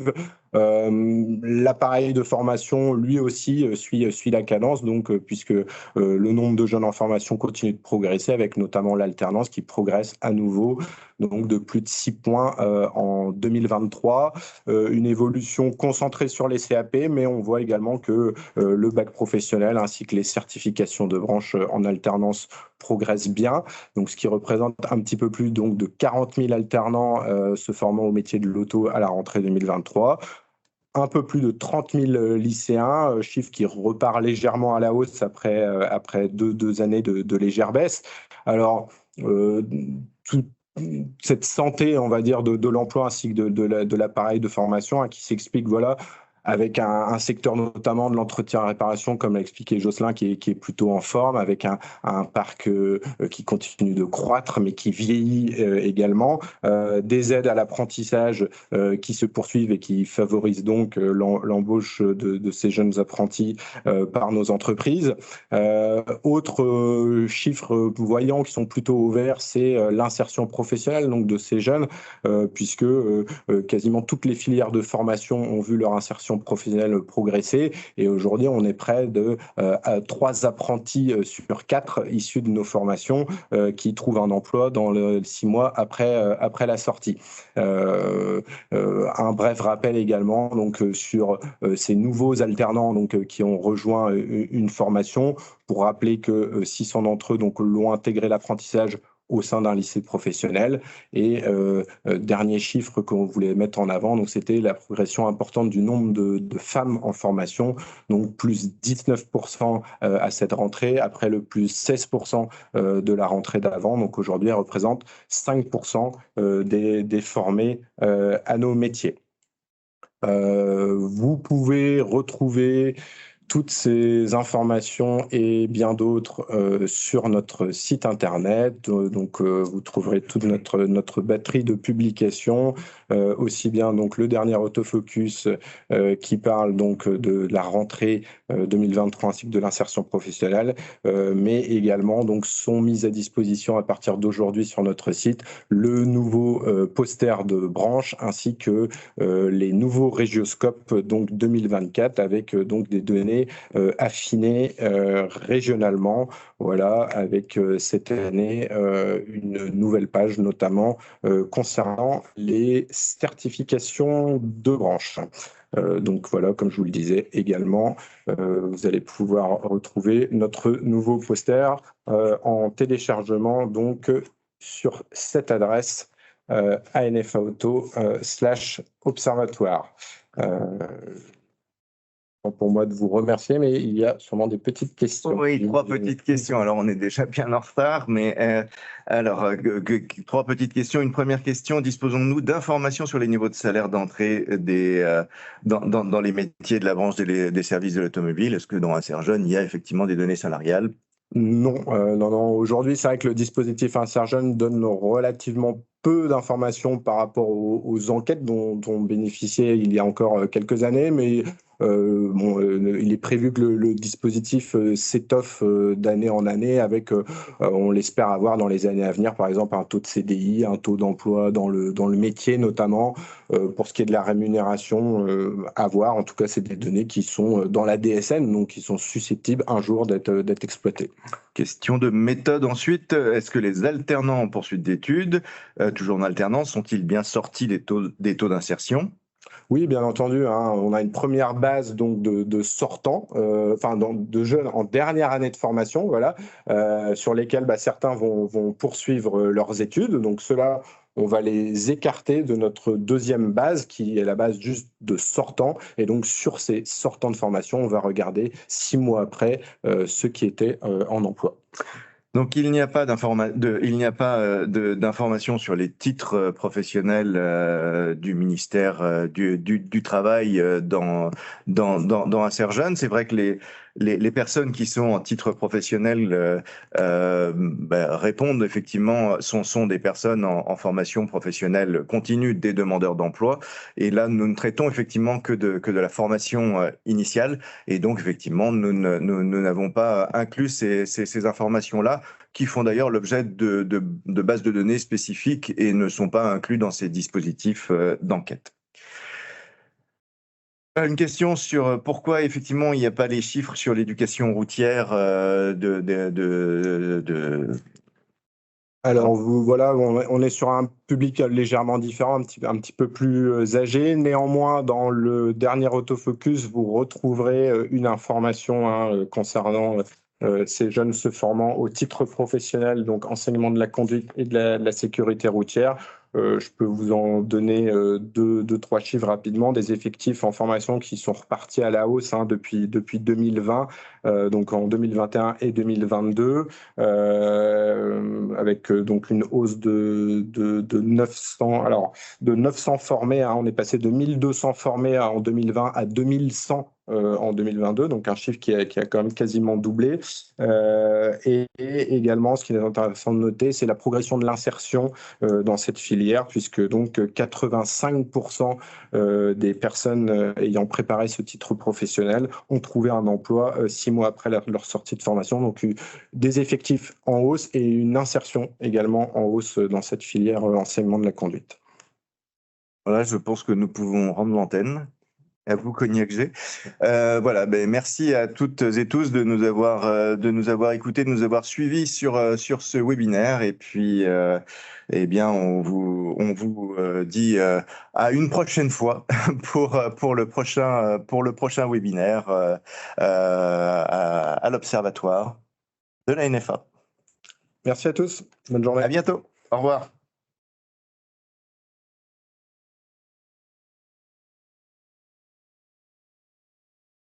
L'appareil de formation, lui aussi, suit la cadence, donc puisque le nombre de jeunes en formation continue de progresser, avec notamment l'alternance qui progresse à nouveau, donc de plus de 6 points en 2023. Une évolution concentrée sur les CAP, mais on voit également que le bac professionnel ainsi que les certifications de branche en alternance progressent bien, donc ce qui représente un petit peu plus donc de 40 000 alternants se formant au métier de l'auto à la rentrée 2023. Un peu plus de 30 000 lycéens, chiffre qui repart légèrement à la hausse après deux années de légère baisse. Alors, cette santé, on va dire, de l'emploi ainsi que de l'appareil de formation, hein, qui s'explique avec un secteur notamment de l'entretien-réparation, comme l'a expliqué Jocelyn, qui est plutôt en forme, avec un parc qui continue de croître, mais qui vieillit également, des aides à l'apprentissage qui se poursuivent et qui favorisent donc l'embauche de ces jeunes apprentis par nos entreprises. Autres chiffres voyants qui sont plutôt ouverts, c'est l'insertion professionnelle donc de ces jeunes, puisque quasiment toutes les filières de formation ont vu leur insertion professionnelle progresser. Et aujourd'hui, on est près de 3 apprentis sur 4 issus de nos formations qui trouvent un emploi dans les 6 mois après la sortie. Un bref rappel également donc, sur ces nouveaux alternants donc, qui ont rejoint une formation, pour rappeler que 600 d'entre eux donc, l'ont intégré l'apprentissage au sein d'un lycée professionnel. Et dernier chiffre qu'on voulait mettre en avant, donc c'était la progression importante du nombre de femmes en formation, donc plus 19% à cette rentrée, après le plus 16% de la rentrée d'avant. Donc aujourd'hui, elle représente 5% des formés à nos métiers. Vous pouvez retrouver toutes ces informations et bien d'autres sur notre site internet. Donc, vous trouverez toute notre batterie de publications, aussi bien donc le dernier autofocus qui parle donc de la rentrée 2023 ainsi que de l'insertion professionnelle, mais également donc sont mises à disposition à partir d'aujourd'hui sur notre site le nouveau poster de branche ainsi que les nouveaux régioscopes donc 2024 avec donc des données affinées régionalement. Voilà, avec cette année une nouvelle page notamment concernant les certifications de branche. Donc voilà, comme je vous le disais également, vous allez pouvoir retrouver notre nouveau poster en téléchargement donc sur cette adresse anfauto/observatoire. Pour moi de vous remercier, mais il y a sûrement des petites questions. Oui, 3 petites questions. Alors, on est déjà bien en retard, mais alors, 3 petites questions. Une première question, disposons-nous d'informations sur les niveaux de salaire d'entrée dans les métiers de la branche des services de l'automobile? Est-ce que dans Inserjeune, il y a effectivement des données salariales? Non, non. Aujourd'hui, c'est vrai que le dispositif Inserjeune donne relativement peu d'informations par rapport aux enquêtes dont on bénéficiait il y a encore quelques années, mais il est prévu que le dispositif s'étoffe d'année en année avec, on l'espère avoir dans les années à venir, par exemple, un taux de CDI, un taux d'emploi dans le métier notamment. Pour ce qui est de la rémunération, à voir. En tout cas, c'est des données qui sont dans la DSN, donc qui sont susceptibles un jour d'être exploitées. Question de méthode ensuite. Est-ce que les alternants en poursuite d'études, toujours en alternance, sont-ils bien sortis des taux d'insertion? Oui, bien entendu, hein, on a une première base donc de sortants, de jeunes en dernière année de formation, voilà, sur lesquels certains vont poursuivre leurs études. Donc ceux-là, on va les écarter de notre deuxième base, qui est la base juste de sortants. Et donc sur ces sortants de formation, on va regarder 6 mois après ceux qui étaient en emploi. Donc, il n'y a pas d'informations sur les titres professionnels du ministère du Travail dans Inserjeune. C'est vrai que les personnes qui sont en titre professionnel répondent effectivement, sont des personnes en formation professionnelle continue des demandeurs d'emploi. Et là, nous ne traitons effectivement que de la formation initiale. Et donc, effectivement, nous n'avons pas inclus ces informations-là, qui font d'ailleurs l'objet de bases de données spécifiques et ne sont pas inclus dans ces dispositifs d'enquête. Une question sur pourquoi effectivement il n'y a pas les chiffres sur l'éducation routière Alors voilà, on est sur un public légèrement différent, un petit peu plus âgé. Néanmoins, dans le dernier autofocus, vous retrouverez une information concernant ces jeunes se formant au titre professionnel, donc enseignement de la conduite et de la sécurité routière. Je peux vous en donner deux, trois chiffres rapidement. Des effectifs en formation qui sont repartis à la hausse depuis 2020, donc en 2021 et 2022, avec donc une hausse de 900. Alors, de 900 formés, on est passé de 1200 formés en 2020 à 2100 en 2022, donc un chiffre qui a quand même quasiment doublé. Et également, ce qui est intéressant de noter, c'est la progression de l'insertion dans cette filière, puisque donc 85% des personnes ayant préparé ce titre professionnel ont trouvé un emploi 6 mois après leur sortie de formation. Donc des effectifs en hausse et une insertion également en hausse dans cette filière enseignement de la conduite. Voilà, je pense que nous pouvons rendre l'antenne. À vous, Cognac G. Voilà, merci à toutes et tous de nous avoir écoutés, de nous avoir suivis sur ce webinaire. Et puis, on vous dit à une prochaine fois pour le prochain webinaire à l'Observatoire de la NFA. Merci à tous. Bonne journée. À bientôt. Au revoir.